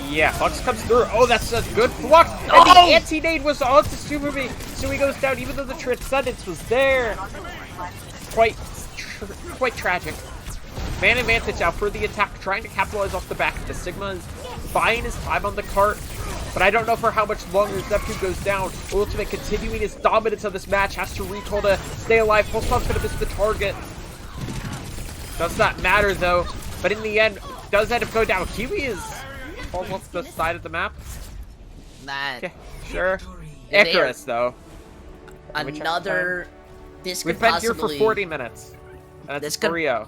Speaker 1: Yeah, Flux comes through. Oh, that's a good Flux! And
Speaker 2: Oh!
Speaker 1: the anti-nade was on to Super B, so he goes down even though the Transcendence was there. Quite tragic. Man advantage out for the attack, trying to capitalize off the back. The Sigma is buying his time on the cart, but I don't know for how much longer Zeptu goes down. Ultimate continuing his dominance of this match, has to recall to stay alive. Pulsar's gonna miss the target. Does not matter though, but in the end, does end up going down. Kiwi is almost the side of the map. Okay, sure. Icarus though.
Speaker 2: Another. This could
Speaker 1: We've been
Speaker 2: possibly,
Speaker 1: here for 40 minutes. And it's 3-0.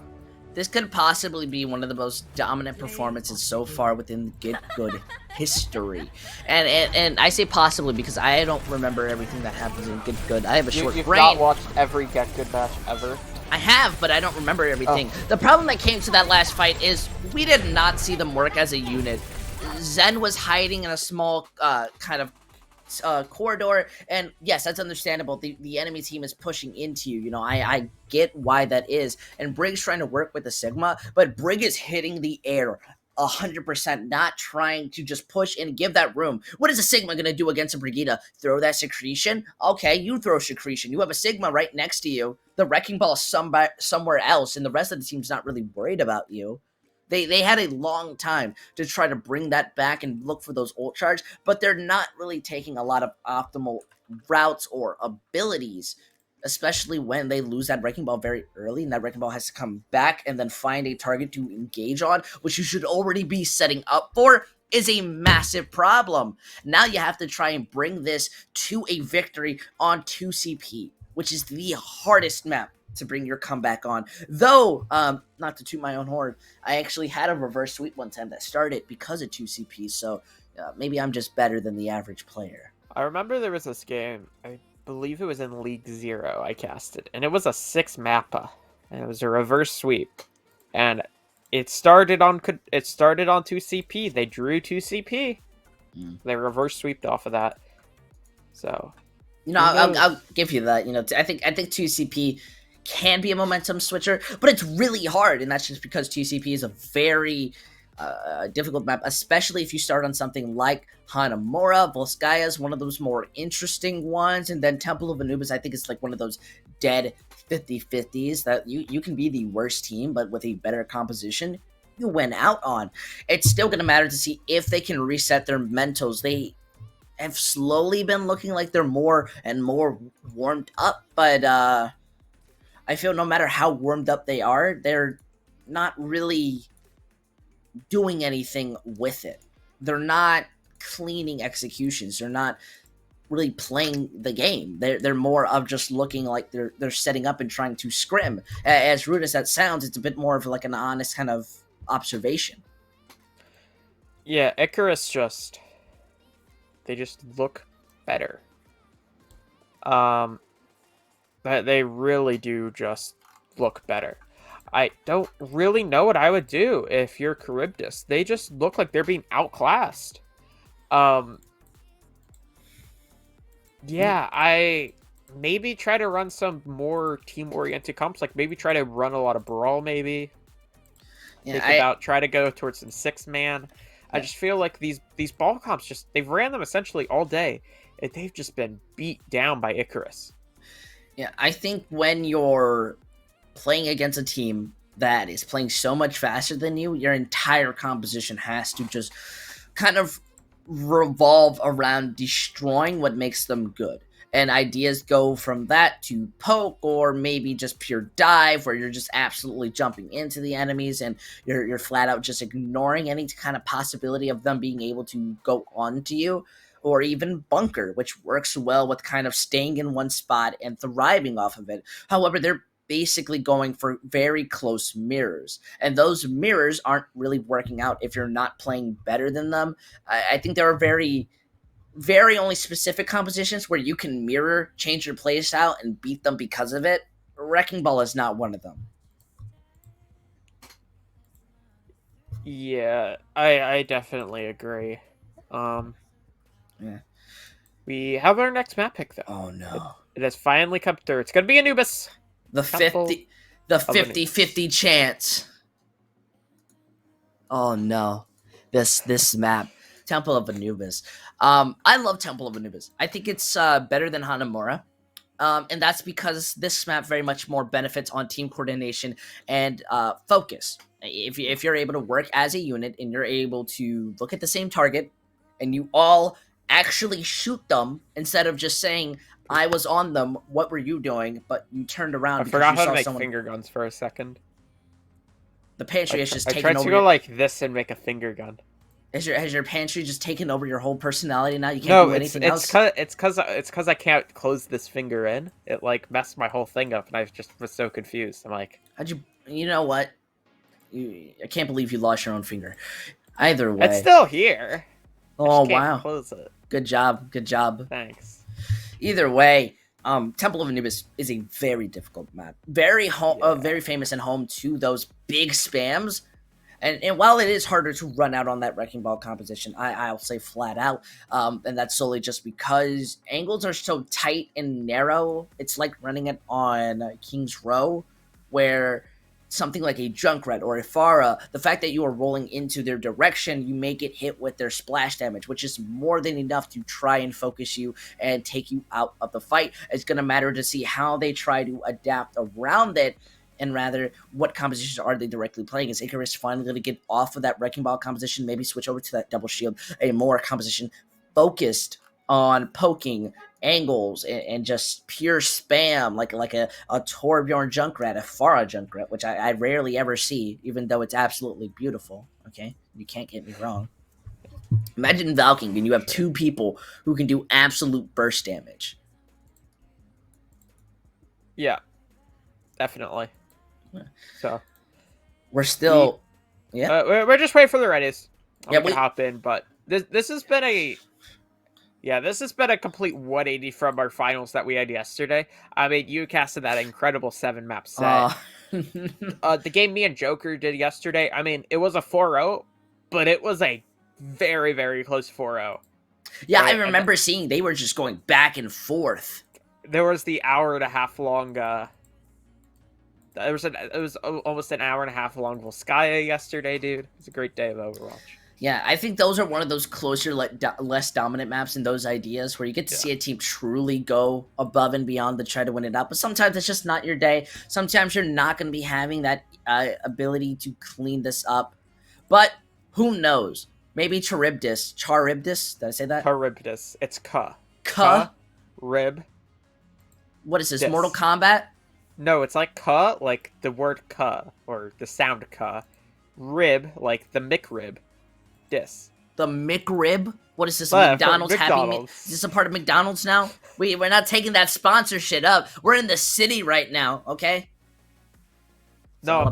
Speaker 2: This could possibly be one of the most dominant performances so far within GitGud history. And I say possibly because I don't remember everything that happens in GitGud. I have a short
Speaker 1: You've
Speaker 2: brain.
Speaker 1: not watched every GitGud match ever.
Speaker 2: I have, but I don't remember everything. The problem that came to that last fight is we did not see them work as a unit. Zen was hiding in a small kind of corridor, and yes, that's understandable. The enemy team is pushing into you. You know, I get why that is. And Brig's trying to work with the Sigma, but Brig is hitting the air 100%, not trying to just push and give that room. What is a Sigma going to do against a Brigitte? Throw that secretion? Okay, you throw secretion. You have a Sigma right next to you. The Wrecking Ball is somewhere else, and the rest of the team's not really worried about you. They had a long time to try to bring that back and look for those ult charge, but they're not really taking a lot of optimal routes or abilities, especially when they lose that Wrecking Ball very early, and that Wrecking Ball has to come back and then find a target to engage on, which you should already be setting up for, is a massive problem. Now you have to try and bring this to a victory on 2CP, which is the hardest map to bring your comeback on. Though, not to toot my own horn, I actually had a reverse sweep one time that started because of 2CP, so maybe I'm just better than the average player.
Speaker 1: I remember there was this game, I believe it was in League 0 I casted, and it was a 6-mappa, and it was a reverse sweep, and it started on 2CP. They drew 2CP. They reverse sweeped off of that. So,
Speaker 2: you know, I'll give you that. You know, I think 2CP can be a momentum switcher, but it's really hard, and that's just because 2CP is a very difficult map, especially if you start on something like Hanamura. Volskaya is one of those more interesting ones, and then Temple of Anubis, I think, is like one of those dead 50-50s that you can be the worst team, but with a better composition, you win out on. It's still going to matter to see if they can reset their mentals. They have slowly been looking like they're more and more warmed up, but I feel no matter how warmed up they are, they're not really doing anything with it. They're not cleaning executions. They're not really playing the game. They're more of just looking like they're setting up and trying to scrim. As rude as that sounds, it's a bit more of like an honest kind of observation.
Speaker 1: Yeah, Icarus they just look better. They really do just look better. I don't really know what I would do if you're Charybdis. They just look like they're being outclassed. Yeah, I maybe try to run some more team-oriented comps. Like maybe try to run a lot of Brawl, maybe.
Speaker 2: Yeah,
Speaker 1: Try to go towards some 6-man. I just feel like these ball comps they've ran them essentially all day. And they've just been beat down by Icarus.
Speaker 2: Yeah, I think when you're playing against a team that is playing so much faster than you, your entire composition has to just kind of revolve around destroying what makes them good. And ideas go from that to poke, or maybe just pure dive, where you're just absolutely jumping into the enemies and you're flat out just ignoring any kind of possibility of them being able to go onto you. Or even bunker, which works well with kind of staying in one spot and thriving off of it. However, they're basically going for very close mirrors, and those mirrors aren't really working out if you're not playing better than them. I think there are very, very only specific compositions where you can mirror, change your playstyle, and beat them because of it. Wrecking Ball is not one of them.
Speaker 1: Yeah, I definitely agree.
Speaker 2: Yeah.
Speaker 1: We have our next map pick though.
Speaker 2: Oh no.
Speaker 1: It has finally come through. It's gonna be Anubis.
Speaker 2: The 50 chance. Oh no. This map. Temple of Anubis. I love Temple of Anubis. I think it's better than Hanamura. And that's because this map very much more benefits on team coordination and focus. If you're able to work as a unit and you're able to look at the same target and you all actually shoot them instead of just saying, I was on them, what were you doing? But you turned around
Speaker 1: I
Speaker 2: because
Speaker 1: forgot
Speaker 2: you
Speaker 1: how
Speaker 2: saw
Speaker 1: to make
Speaker 2: someone...
Speaker 1: finger guns for a second.
Speaker 2: The pantry is just
Speaker 1: I
Speaker 2: taking
Speaker 1: tried
Speaker 2: over
Speaker 1: to go like this and make a finger gun.
Speaker 2: Has your pantry just taken over your whole personality now? You can't do anything else?
Speaker 1: It's cause I can't close this finger in. It like messed my whole thing up and I just was so confused. I'm like,
Speaker 2: you know what? I can't believe you lost your own finger. Either way.
Speaker 1: it's still here.
Speaker 2: Oh,
Speaker 1: I just can't
Speaker 2: wow.
Speaker 1: close it.
Speaker 2: Good job. Good job.
Speaker 1: Thanks.
Speaker 2: Either way, Temple of Anubis is a very difficult map. Very famous and home to those big spams. And while it is harder to run out on that Wrecking Ball composition, I'll say flat out, and that's solely just because angles are so tight and narrow. It's like running it on King's Row, where something like a Junkrat or a Pharah, the fact that you are rolling into their direction, you may get hit with their splash damage, which is more than enough to try and focus you and take you out of the fight. It's going to matter to see how they try to adapt around it, and rather what compositions are they directly playing. Is Icarus finally going to get off of that Wrecking Ball composition, maybe switch over to that double shield, a more composition focused on poking angles and just pure spam, like a Torbjorn Junkrat, a Pharah Junkrat, which I rarely ever see, even though it's absolutely beautiful. Okay, you can't get me wrong. Imagine Valking and you have two people who can do absolute burst damage.
Speaker 1: Yeah, definitely. So
Speaker 2: we're still,
Speaker 1: we're just waiting for the readies. We
Speaker 2: we
Speaker 1: can hop in, but this has been a complete 180 from our finals that we had yesterday. I mean, you casted that incredible 7-map set. The game me and Joker did yesterday, I mean, it was a 4-0, but it was a very, very close 4-0.
Speaker 2: Yeah, right? I remember seeing they were just going back and forth.
Speaker 1: There was the hour-and-a-half long... It was almost an hour-and-a-half long Volskaya yesterday, dude. It was a great day of Overwatch.
Speaker 2: Yeah, I think those are one of those closer, less dominant maps in those ideas where you get to see a team truly go above and beyond to try to win it out. But sometimes it's just not your day. Sometimes you're not going to be having that ability to clean this up. But who knows? Maybe Charybdis. Did I say that?
Speaker 1: Charybdis. It's Ka. Rib.
Speaker 2: What is this, Mortal Kombat?
Speaker 1: No, it's like Ka, like the word Ka, or the sound Ka. Rib, like the McRib. Dis.
Speaker 2: The McRib? What is this, McDonald's having? Is this a part of McDonald's now? We're not taking that sponsorship up. We're in the city right now, okay?
Speaker 1: No,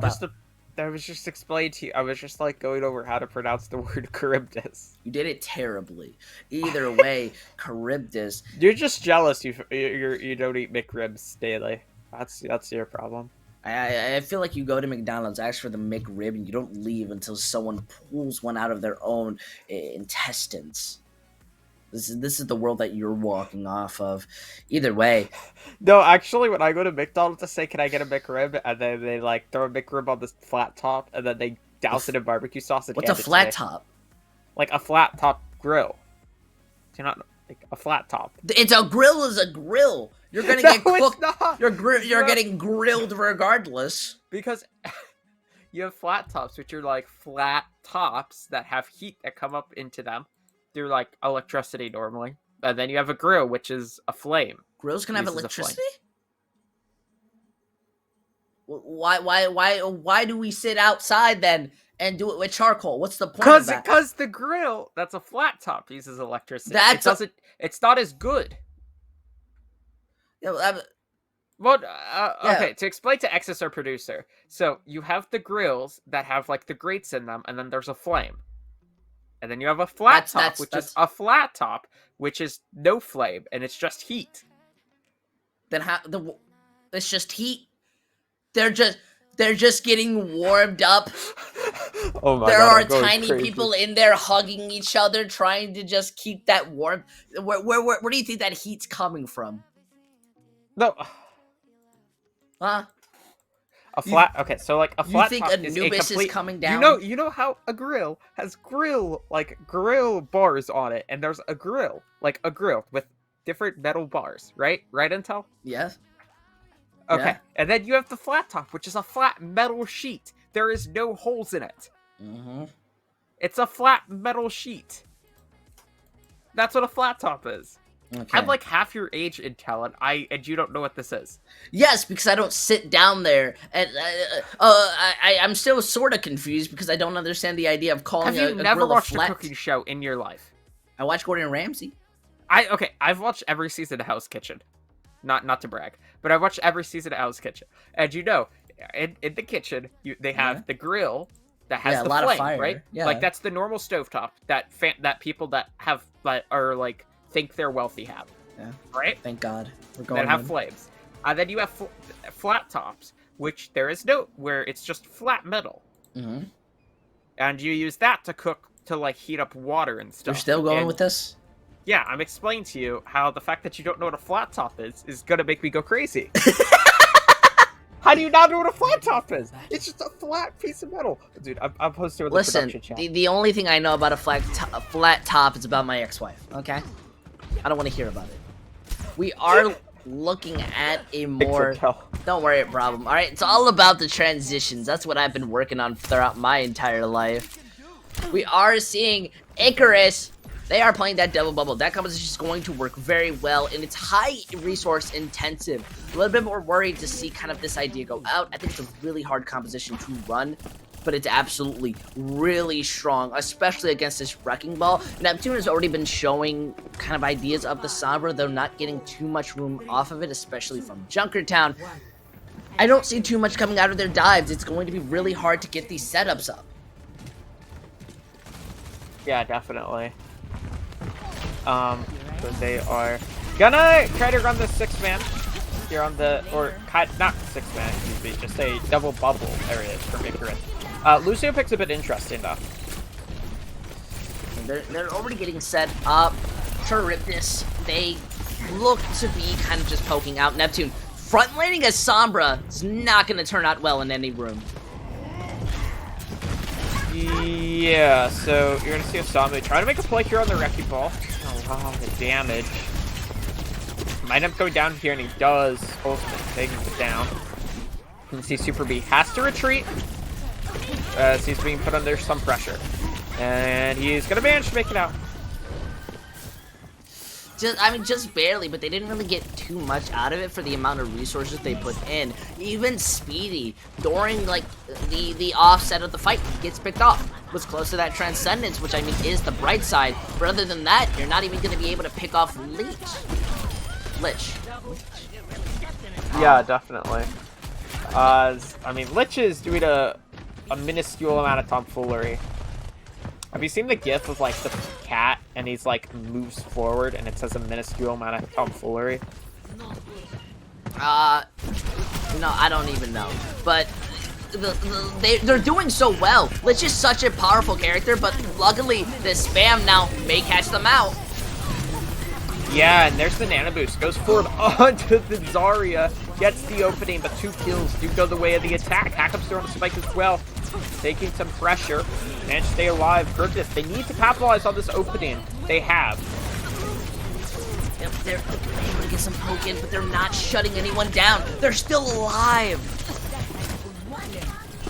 Speaker 1: I was just explaining to you. I was just like going over how to pronounce the word Charybdis.
Speaker 2: You did it terribly. Either way, Charybdis.
Speaker 1: You're just jealous. You don't eat McRibs daily. That's your problem.
Speaker 2: I feel like you go to McDonald's, ask for the McRib, and you don't leave until someone pulls one out of their own intestines. This is the world that you're walking off of. Either way.
Speaker 1: No, actually, when I go to McDonald's to say, can I get a McRib? And then they like throw a McRib on this flat top, and then they douse it in barbecue sauce.
Speaker 2: What's a flat top?
Speaker 1: Like a flat top grill. Do you not like a flat top?
Speaker 2: It's a grill is a grill. You're gonna get cooked. You're getting grilled regardless.
Speaker 1: Because you have flat tops, which are like flat tops that have heat that come up into them through like electricity normally. And then you have a grill, which is a flame.
Speaker 2: Grills can have electricity? Why do we sit outside then and do it with charcoal? What's the point of that?
Speaker 1: Because the grill that's a flat top uses electricity. It's not as good.
Speaker 2: Yeah,
Speaker 1: okay, to explain to Exis, our producer. So you have the grills that have like the grates in them, and then there's a flame. And then you have a flat top, which is a flat top, which is no flame, and it's just heat.
Speaker 2: Then it's just heat? They're just getting warmed up
Speaker 1: Oh my
Speaker 2: There
Speaker 1: god,
Speaker 2: are
Speaker 1: I'm going
Speaker 2: tiny
Speaker 1: crazy.
Speaker 2: people in there hugging each other, trying to just keep that warmth. Where do you think that heat's coming from?
Speaker 1: No.
Speaker 2: Huh?
Speaker 1: A flat. Okay, so like a
Speaker 2: You
Speaker 1: flat
Speaker 2: think
Speaker 1: top is a
Speaker 2: Anubis
Speaker 1: complete.
Speaker 2: is coming down?
Speaker 1: You know how a grill has grill bars on it, and there's a grill with different metal bars, right? Right, Intel?
Speaker 2: Yes.
Speaker 1: Okay,
Speaker 2: Yeah.
Speaker 1: and then you have the flat top, which is a flat metal sheet. There is no holes in it.
Speaker 2: Mm-hmm.
Speaker 1: It's a flat metal sheet. That's what a flat top is.
Speaker 2: Okay.
Speaker 1: I'm like half your age, Intel, and you don't know what this is.
Speaker 2: Yes, because I don't sit down there, and I'm still sort of confused because I don't understand the idea of calling
Speaker 1: Have you
Speaker 2: a
Speaker 1: never
Speaker 2: grill
Speaker 1: watched
Speaker 2: flat.
Speaker 1: a cooking show in your life?
Speaker 2: I watch Gordon Ramsay.
Speaker 1: I've watched every season of Hell's Kitchen. Not to brag, but I've watched every season of Hell's Kitchen. And you know, in the kitchen, they have the grill that has the
Speaker 2: a lot
Speaker 1: flame,
Speaker 2: of fire.
Speaker 1: right?
Speaker 2: Yeah.
Speaker 1: Like that's the normal stovetop that people that have are like think they're wealthy have.
Speaker 2: Yeah.
Speaker 1: Right?
Speaker 2: Thank God. We're going
Speaker 1: That have
Speaker 2: in.
Speaker 1: flames. And then you have flat tops, which there is no where it's just flat metal.
Speaker 2: Mm-hmm.
Speaker 1: And you use that to cook to like heat up water and stuff.
Speaker 2: We're still going
Speaker 1: And-
Speaker 2: with this?
Speaker 1: Yeah, I'm explaining to you how the fact that you don't know what a flat top is gonna make me go crazy. How do you not know what a flat top is? It's just a flat piece of metal. Dude, I'm posting with the
Speaker 2: Listen,
Speaker 1: production chat.
Speaker 2: the only thing I know about a flat top is about my ex-wife, okay? I don't want to hear about it. We are looking at a more... Don't worry, problem. Alright, it's all about the transitions. That's what I've been working on throughout my entire life. We are seeing Icarus. They are playing that double bubble. That composition is going to work very well, and it's high resource intensive. A little bit more worried to see kind of this idea go out. I think it's a really hard composition to run, but it's absolutely really strong, especially against this Wrecking Ball. Neptune has already been showing kind of ideas of the Sombra, though not getting too much room off of it, especially from Junkertown. I don't see too much coming out of their dives. It's going to be really hard to get these setups up.
Speaker 1: Yeah, definitely. So they are gonna try to run the 6-man here on the, not 6-man, excuse me, just a double bubble area for Icarus. Lucio picks a bit interesting though.
Speaker 2: They're already getting set up. Charybdis, they look to be kind of just poking out Neptune. Front laning as Sombra is not going to turn out well in any room.
Speaker 1: Yeah, so you're gonna see a Sombra trying to make a play here on the Wrecking Ball. Oh wow, the damage. Might end up going down here, and he does ultimate taking it down. You can see Super B has to retreat as he's being put under some pressure. And he's gonna manage to make it out.
Speaker 2: Just barely, but they didn't really get too much out of it for the amount of resources they put in. Even Speedy, during like the offset of the fight, gets picked off. Was close to that Transcendence, which I mean is the bright side. But other than that, you're not even going to be able to pick off Lich.
Speaker 1: Yeah, definitely. I mean, Lich is doing a minuscule amount of tomfoolery. Have you seen the gif of like the cat and he's like moves forward and it says a minuscule amount of tomfoolery?
Speaker 2: No, I don't even know. But they're doing so well. Lich is such a powerful character, but luckily the spam now may catch them out.
Speaker 1: Yeah, and there's the Nano Boost. Goes forward onto the Zarya. Gets the opening, but 2 kills do go the way of the attack. Hackup's throwing a spike as well. Taking some pressure. And stay alive. Charybdis, they need to capitalize on this opening. They have.
Speaker 2: They're able to get some poke in, but they're not shutting anyone down. They're still alive.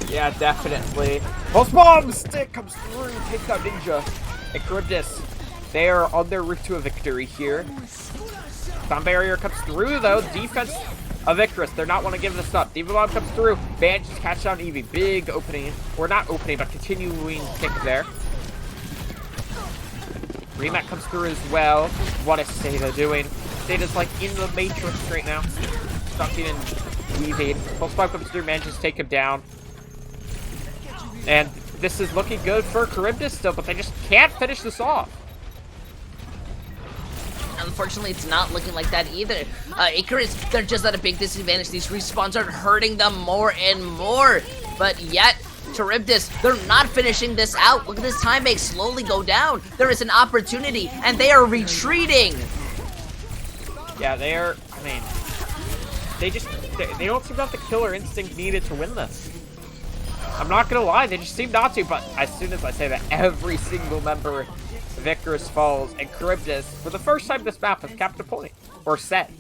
Speaker 1: Yeah, definitely. Pulse Bomb Stick comes through. Takes out Ninja. And Charybdis, they are on their route to a victory here. Bomb Barrier comes through, though. Defense of Icarus, they're not want to give this up. Diva Bomb comes through. Banshee catch down Eevee. Big opening. Or not opening, but continuing kick there. Remat comes through as well. What is Seda doing? Seda's like in the Matrix right now. Stuck in weaving. Pulse Bomb comes through, manages to take him down. And this is looking good for Charybdis still, but they just can't finish this off.
Speaker 2: Unfortunately, it's not looking like that either. Icarus, they're just at a big disadvantage. These respawns are hurting them more and more. But yet, Charybdis, they're not finishing this out. Look at this time bank slowly go down. There is an opportunity, and they are retreating.
Speaker 1: Yeah, they are. I mean, they don't seem to have the killer instinct needed to win this. I'm not gonna lie, they just seem not to. But as soon as I say that, every single member of Icarus falls, and Charybdis, for the first time this map, has capped a point or set.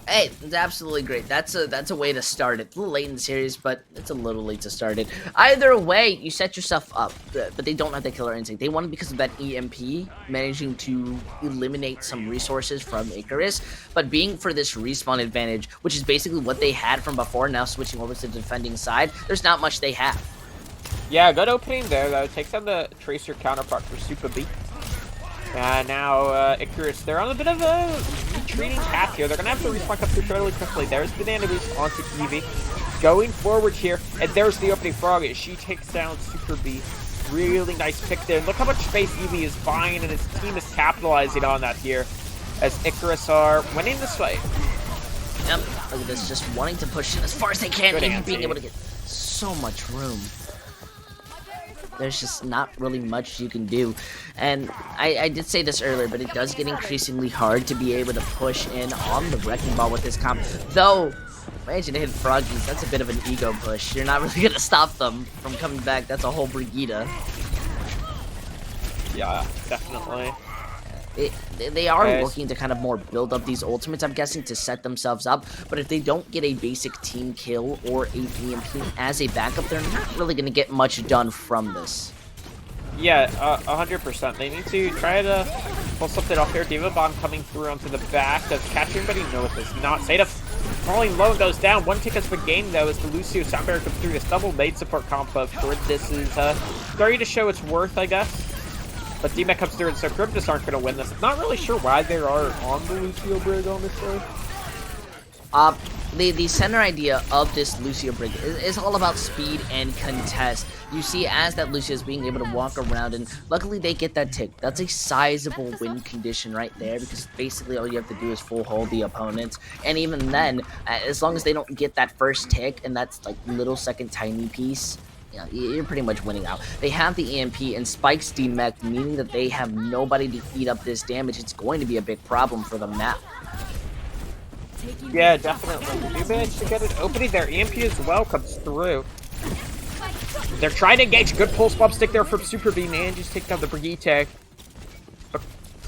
Speaker 2: Hey, it's absolutely great. That's a way to start it. A little late in the series, but it's a little late to start it. Either way, you set yourself up, but they don't have the killer instinct. They won because of that EMP, managing to eliminate some resources from Icarus, but being for this respawn advantage, which is basically what they had from before, now switching over to the defending side, there's not much they have.
Speaker 1: Yeah, good opening there, though. Takes on the Tracer counterpart for Super B. Now, Icarus, they're on a bit of a retreating path here. They're going to have to respawn up fairly quickly. There's Banana Boost onto Eevee. Going forward here, and there's the opening frog as she takes down Super B. Really nice pick there. Look how much space Eevee is buying, and his team is capitalizing on that here, as Icarus are winning this fight.
Speaker 2: Yep, look at this, just wanting to push in as far as they can,
Speaker 1: Good
Speaker 2: even
Speaker 1: answer.
Speaker 2: being able to get so much room. There's just not really much you can do. And I did say this earlier, but it does get increasingly hard to be able to push in on the Wrecking Ball with this comp. Though, imagine to hit Froggies, that's a bit of an ego push. You're not really going to stop them from coming back. That's a whole Brigida.
Speaker 1: Yeah, definitely.
Speaker 2: They are looking to kind of more build up these ultimates, I'm guessing, to set themselves up. But if they don't get a basic team kill or a EMP as a backup, they're not really going to get much done from this.
Speaker 1: Yeah, 100%. They need to try to pull something off here. Diva Bomb coming through onto the back. Does catch anybody? No, it does not. Zeta falling low goes down. One tick has been gained, though, as the Lucio sound barrier comes through. This double maid support comp of Charybdis is starting to show its worth, I guess. But D-Mac comes through, and so Charybdis aren't going to win this. Not really sure why they are on the Lucio Brig, honestly.
Speaker 2: The center idea of this Lucio Brig is all about speed and contest. You see, as that Lucio is being able to walk around, and luckily they get that tick. That's a sizable win condition right there, because basically all you have to do is full hold the opponents. And even then, as long as they don't get that first tick, and that's like little second tiny piece, yeah, you're pretty much winning out. They have the EMP and Spike's D-Mech, meaning that they have nobody to eat up this damage. It's going to be a big problem for them now.
Speaker 1: Yeah, definitely. They do manage to get an opening there. EMP as well comes through. They're trying to engage. Good pulse bomb stick there from Super B. Manages to take down the Brigitte. But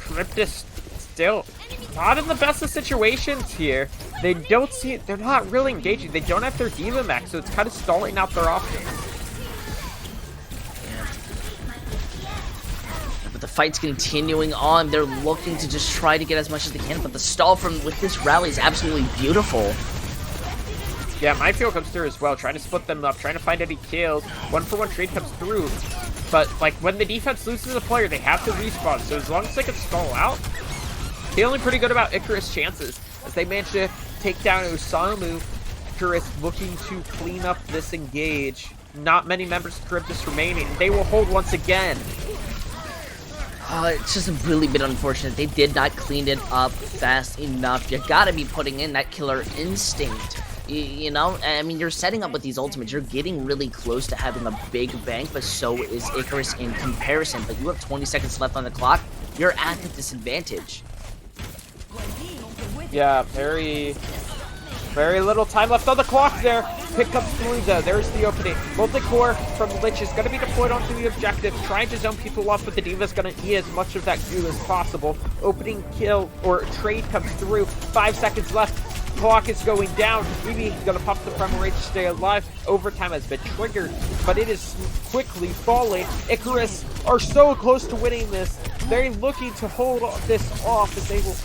Speaker 1: Charybdis still not in the best of situations here. They don't see it. They're not really engaging. They don't have their Diva Mech, so it's kind of stalling out their options.
Speaker 2: The fight's continuing on. They're looking to just try to get as much as they can, but the stall with this rally is absolutely beautiful.
Speaker 1: Yeah, Minefield comes through as well, trying to split them up, trying to find any kills. 1-for-1 trade comes through, but like when the defense loses a player, they have to respawn. So as long as they can stall out, feeling pretty good about Icarus' chances as they manage to take down Osamu. Icarus looking to clean up this engage. Not many members of Charybdis remaining. They will hold once again.
Speaker 2: It's just a really bit unfortunate. They did not clean it up fast enough. You gotta be putting in that killer instinct. You know, I mean, you're setting up with these ultimates. You're getting really close to having a big bank, but so is Icarus in comparison. But you have 20 seconds left on the clock. You're at the disadvantage.
Speaker 1: Yeah, very little time left on the clock there. Pick up through though. There's the opening. Multi-core from Lich is going to be deployed onto the objective, trying to zone people off, but the Diva's going to eat as much of that goo as possible. Opening kill or trade comes through. 5 seconds left. Clock is going down. Eevee going to pop the primal rage to stay alive. Overtime has been triggered, but it is quickly falling. Icarus are so close to winning this. They're looking to hold this off as they will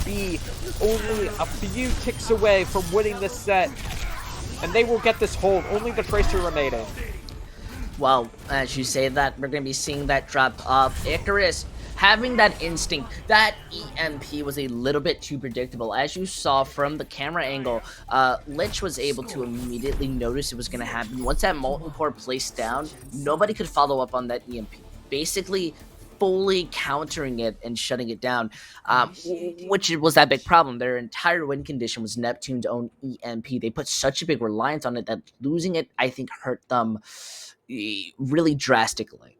Speaker 1: be only a few ticks away from winning this set, and they will get this hold. Only the Tracer remaining.
Speaker 2: Well, as you say that, we're going to be seeing that drop off. Icarus having that instinct. That EMP was a little bit too predictable. As you saw from the camera angle, Lich was able to immediately notice it was going to happen. Once that Molten Core placed down, nobody could follow up on that EMP. Basically, fully countering it and shutting it down, which was that big problem. Their entire win condition was Neptune's own EMP. They put such a big reliance on it that losing it, I think, hurt them really drastically.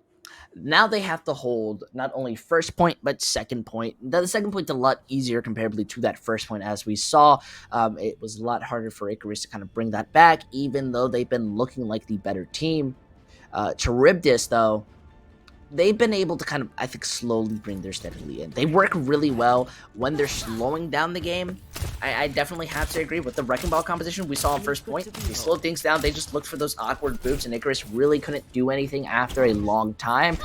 Speaker 2: Now they have to hold not only first point, but second point. The second point's a lot easier comparatively to that first point, as we saw. It was a lot harder for Icarus to kind of bring that back, even though they've been looking like the better team. Charybdis, though, they've been able to kind of, I think, slowly bring their steadily in. They work really well when they're slowing down the game. I definitely have to agree with the Wrecking Ball composition we saw on first point. They slowed things down. They just looked for those awkward boops, and Icarus really couldn't do anything after a long time.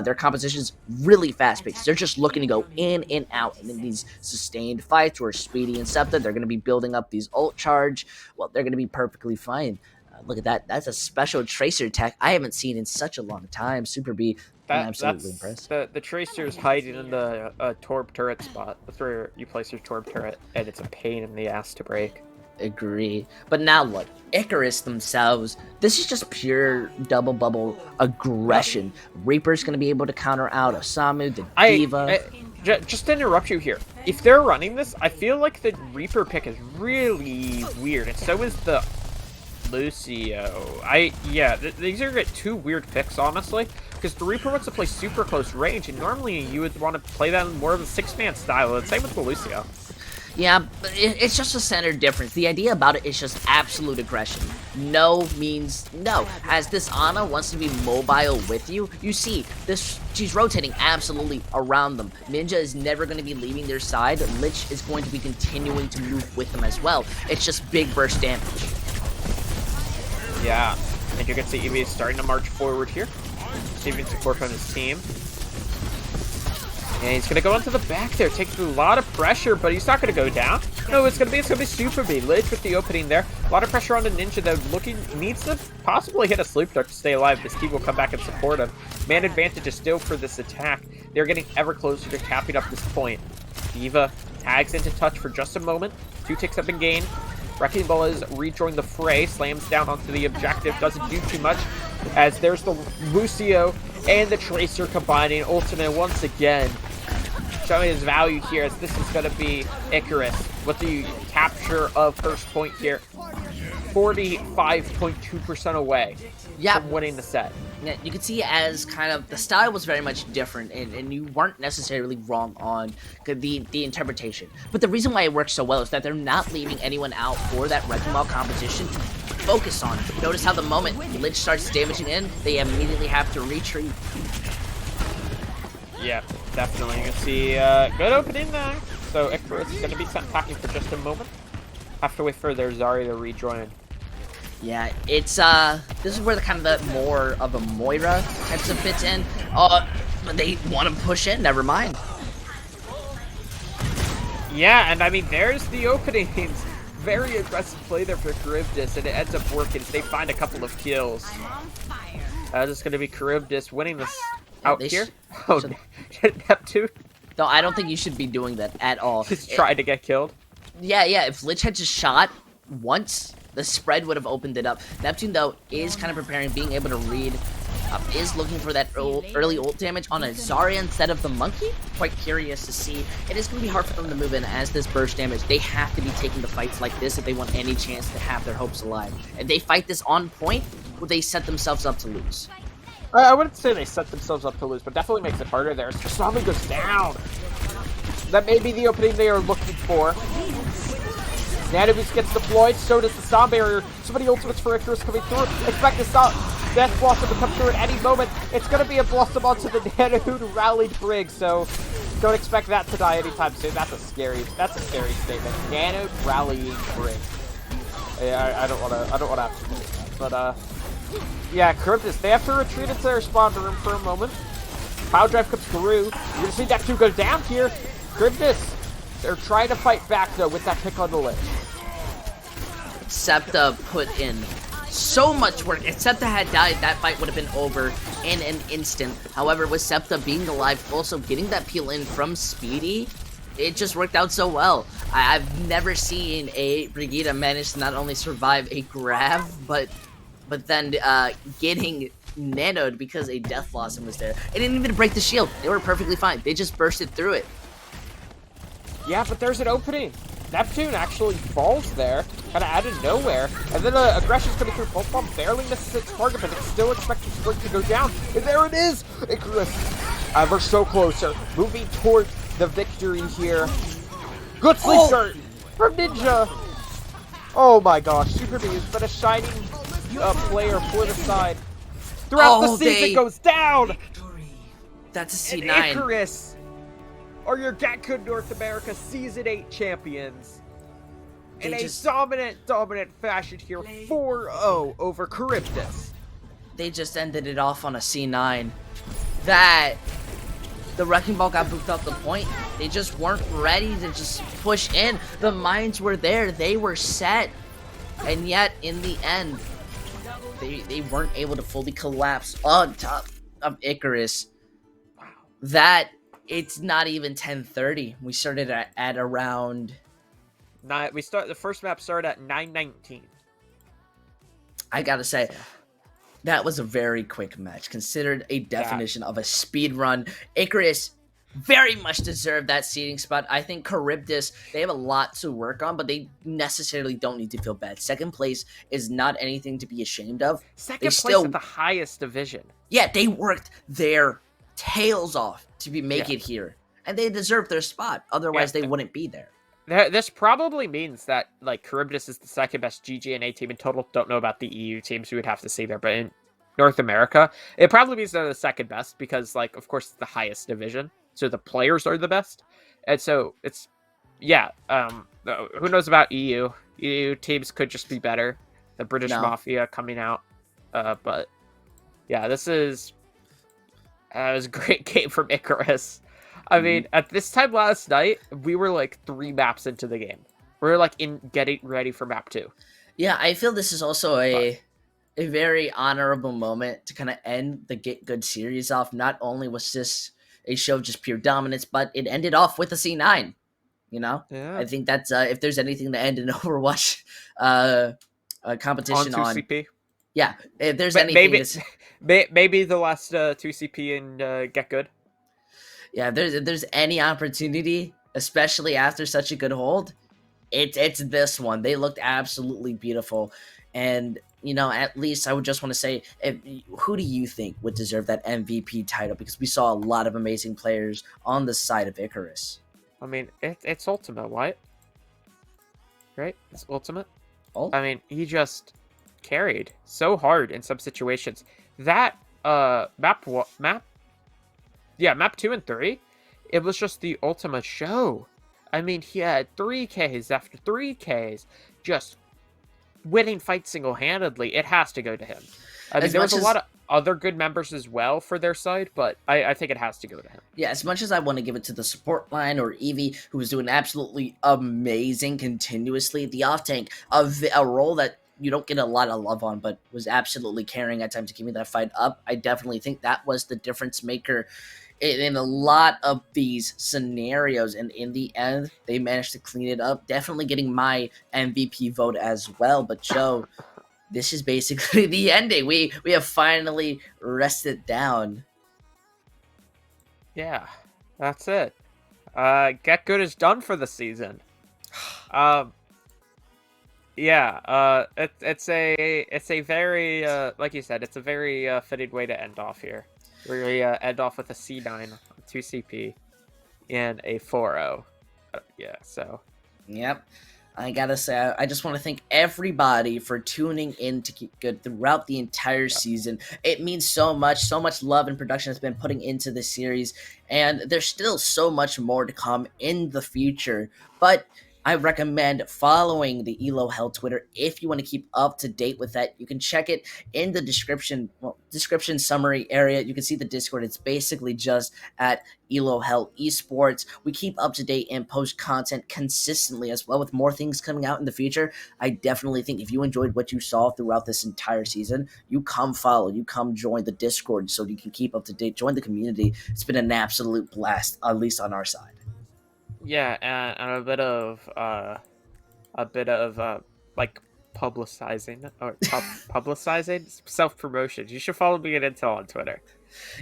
Speaker 2: Their composition's really fast-paced. They're just looking to go in and out. And in these sustained fights where Speedy and Septa, they're going to be building up these ult charge. Well, they're going to be perfectly fine. Look at that. That's a special Tracer tech I haven't seen in such a long time. Super B, I'm absolutely impressed.
Speaker 1: The Tracer's hiding in the Torb turret spot. That's where you place your Torb turret, and it's a pain in the ass to break.
Speaker 2: Agree. But now look, Icarus themselves, this is just pure double bubble aggression. Reaper's going to be able to counter out Osamu, the D.Va.
Speaker 1: Just to interrupt you here, if they're running this, I feel like the Reaper pick is really weird, and so is the Lucio. These are two weird picks, honestly, because the Reaper wants to play super close range, and normally you would want to play that in more of a 6-man style. And same with the Lucio.
Speaker 2: Yeah, but it's just a standard difference. The idea about it is just absolute aggression. No means no. As this Ana wants to be mobile with you, you see this. She's rotating absolutely around them. Ninja is never going to be leaving their side. Lich is going to be continuing to move with them as well. It's just big burst damage.
Speaker 1: Yeah, and you can see Eevee is starting to march forward here, receiving support from his team. And he's going to go onto the back there, taking a lot of pressure, but he's not going to go down. No, it's going to be Super B. Lich with the opening there. A lot of pressure on the Ninja that needs to possibly hit a Sleep Dart to stay alive. This team will come back and support him. Man advantage is still for this attack. They're getting ever closer to capping up this point. D.Va tags into touch for just a moment. 2 ticks have been gained. Wrecking Ball is rejoined the fray, slams down onto the objective, doesn't do too much, as there's the Lucio and the Tracer combining. Ultimate once again showing his value here, as this is going to be Icarus with the capture of first point here. 45.2% away from winning the set.
Speaker 2: Yeah, you can see as kind of the style was very much different, and you weren't necessarily wrong on the interpretation. But the reason why it works so well is that they're not leaving anyone out for that Wrecking Ball competition to focus on. Notice how the moment Lich starts damaging in, they immediately have to retreat.
Speaker 1: Yeah, definitely. You can see good opening there. So Icarus is going to be sent packing for just a moment. Have to wait for their Zarya to rejoin.
Speaker 2: Yeah, it's this is where the kind of the more of a Moira types of fits in. They want to push in, never mind.
Speaker 1: Yeah, and I mean, there's the openings. Very aggressive play there for Charybdis, and it ends up working. They find a couple of kills. This is going to be Charybdis winning this out here. Oh, Neptune.
Speaker 2: No, I don't think you should be doing that at all.
Speaker 1: Just trying to get killed.
Speaker 2: Yeah, if Lich had just shot once, the spread would have opened it up. Neptune, though, is kind of preparing, being able to read, is looking for that early ult damage on a Zarya instead of the Monkey. Quite curious to see. It is going to be hard for them to move in as this burst damage. They have to be taking the fights like this if they want any chance to have their hopes alive. If they fight this on point, will they set themselves up to lose?
Speaker 1: I wouldn't say they set themselves up to lose, but definitely makes it harder there. Kasami goes down. That may be the opening they are looking for. Nanoboost gets deployed, so does the Sound Barrier. So many ultimates for Icarus coming through. Expect this Death Blossom to come through at any moment. It's going to be a Blossom onto the Nanohood rallied Brig, so don't expect that to die anytime soon. That's a scary statement. Nano rallying Brig. Yeah, I don't want to have to do that. But, yeah, Charybdis, they have to retreat into their spawn room for a moment. Power Drive comes through. You're going to see that 2 go down here. Charybdis, they're trying to fight back, though, with that pick on the Lich.
Speaker 2: Septa put in so much work. If Septa had died, that fight would have been over in an instant. However, with Septa being alive, also getting that peel in from Speedy, it just worked out so well. I've never seen a Brigitte manage to not only survive a grab, but then getting nanoed because a Death Blossom was there. It didn't even break the shield. They were perfectly fine. They just bursted through it.
Speaker 1: Yeah, but there's an opening. Neptune actually falls there, kind of out of nowhere, and then aggression's coming through. Pulse Bomb barely misses its target, but it's still expecting Split to go down. And there it is! Icarus, ever so closer, moving toward the victory here. Good sleep start from Ninja. Oh my gosh, Super B has been a shining player for the side. Throughout the season, goes down!
Speaker 2: That's a C9.
Speaker 1: And Icarus are your GitGud North America Season 8 champions. In a dominant fashion here, 4-0 over Charybdis.
Speaker 2: They just ended it off on a C9. That the Wrecking Ball got booped off the point. They just weren't ready to just push in. The mines were there. They were set. And yet, in the end, they weren't able to fully collapse on top of Icarus. Wow. That... It's not even 10:30. We started at around.
Speaker 1: The first map started at 9:19.
Speaker 2: I gotta say, that was a very quick match, considered a definition of a speed run. Icarus very much deserved that seeding spot. I think Charybdis, they have a lot to work on, but they necessarily don't need to feel bad. Second place is not anything to be ashamed of.
Speaker 1: Second place at the highest division.
Speaker 2: Yeah, they worked their tails off to make it here, and they deserve their spot. Otherwise, they wouldn't be there.
Speaker 1: This probably means that Charybdis is the second best GG NA team in total. Don't know about the EU teams. We would have to see there, but in North America, it probably means they're the second best because, of course, it's the highest division, so the players are the best, and so it's who knows about EU? EU teams could just be better. The British Mafia coming out, but yeah, this is. It was a great game from Icarus. I mean, at this time last night, we were 3 maps into the game. We were in getting ready for map 2.
Speaker 2: Yeah, I feel this is also a very honorable moment to kind of end the GitGud series off. Not only was this a show of just pure dominance, but it ended off with a C9. You know?
Speaker 1: Yeah.
Speaker 2: I think that's, if there's anything to end an Overwatch competition on.
Speaker 1: 2CP.
Speaker 2: Yeah, if there's anything...
Speaker 1: Maybe the last 2CP in GitGud.
Speaker 2: Yeah, if there's any opportunity, especially after such a good hold, it's this one. They looked absolutely beautiful. And, at least I would just want to say, who do you think would deserve that MVP title? Because we saw a lot of amazing players on the side of Icarus.
Speaker 1: I mean, it's Ultimate, right? Right? It's Ultimate? I mean, he just carried so hard in some situations. That map 2 and 3, it was just the Ultima show. I mean, he had 3Ks after 3Ks, just winning fights single-handedly. It has to go to him. I mean, there was a lot of other good members as well for their side, but I think it has to go to him.
Speaker 2: Yeah, as much as I want to give it to the support line or Eevee, who was doing absolutely amazing continuously, the off-tank, a role that you don't get a lot of love on, but was absolutely carrying at times to keep that fight up. I definitely think that was the difference maker in a lot of these scenarios, and in the end, they managed to clean it up. Definitely getting my MVP vote as well, but Joe, this is basically the ending. We have finally rested down.
Speaker 1: Yeah, that's it. GitGud is done for the season. Yeah, it's a very like you said, it's a very fitting way to end off here. We end off with a C9, 2CP, and a 4-0. Yeah, so.
Speaker 2: Yep. I gotta say, I just want to thank everybody for tuning in to GitGud throughout the entire season. It means so much love and production has been putting into this series, and there's still so much more to come in the future. But I recommend following the Elo Hell Twitter if you want to keep up to date with that. You can check it in the description summary area. You can see the Discord. It's basically just at Elo Hell Esports. We keep up to date and post content consistently as well with more things coming out in the future. I definitely think if you enjoyed what you saw throughout this entire season, you come follow, you come join the Discord so you can keep up to date, join the community. It's been an absolute blast, at least on our side.
Speaker 1: Yeah, and a bit of like self-publicizing or publicizing self-promotion. You should follow me at Intel on Twitter.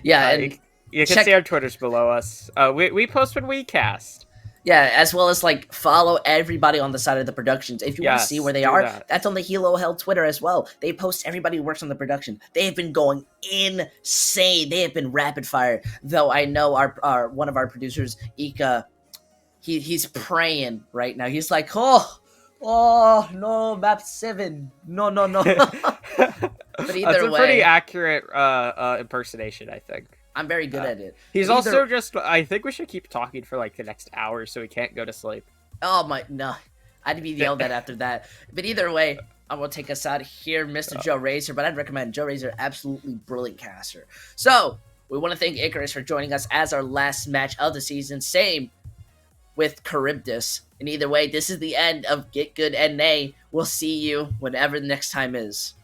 Speaker 2: Yeah, and
Speaker 1: you can see our Twitters below us. We post when we cast.
Speaker 2: Yeah, as well as like follow everybody on the side of the productions. If you want to see where they are, that's on the Hilo Hell Twitter as well. They post everybody who works on the production. They have been going insane. They have been rapid fire. Though I know our one of our producers, Ika, he's praying right now. He's like, oh no, map 7. No. But either
Speaker 1: That's a
Speaker 2: way,
Speaker 1: pretty accurate impersonation, I think.
Speaker 2: I'm very good at it.
Speaker 1: He's also just, I think we should keep talking for like the next hour so he can't go to sleep.
Speaker 2: Oh my, no. I'd be yelled at after that. But either way, I will take us out here, Mr. Joe Razor, but I'd recommend Joe Razor, absolutely brilliant caster. So, we want to thank Icarus for joining us as our last match of the season. Same with Charybdis. And either way, this is the end of GitGud NA. We'll see you whenever the next time is.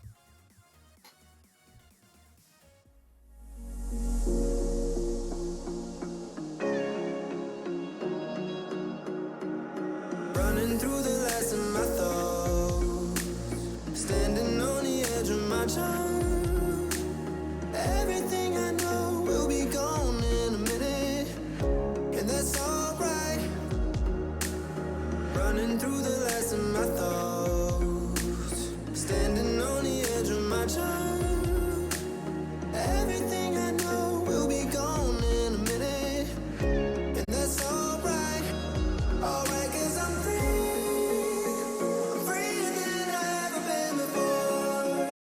Speaker 12: Running through the last of my thoughts, standing on the edge of my time.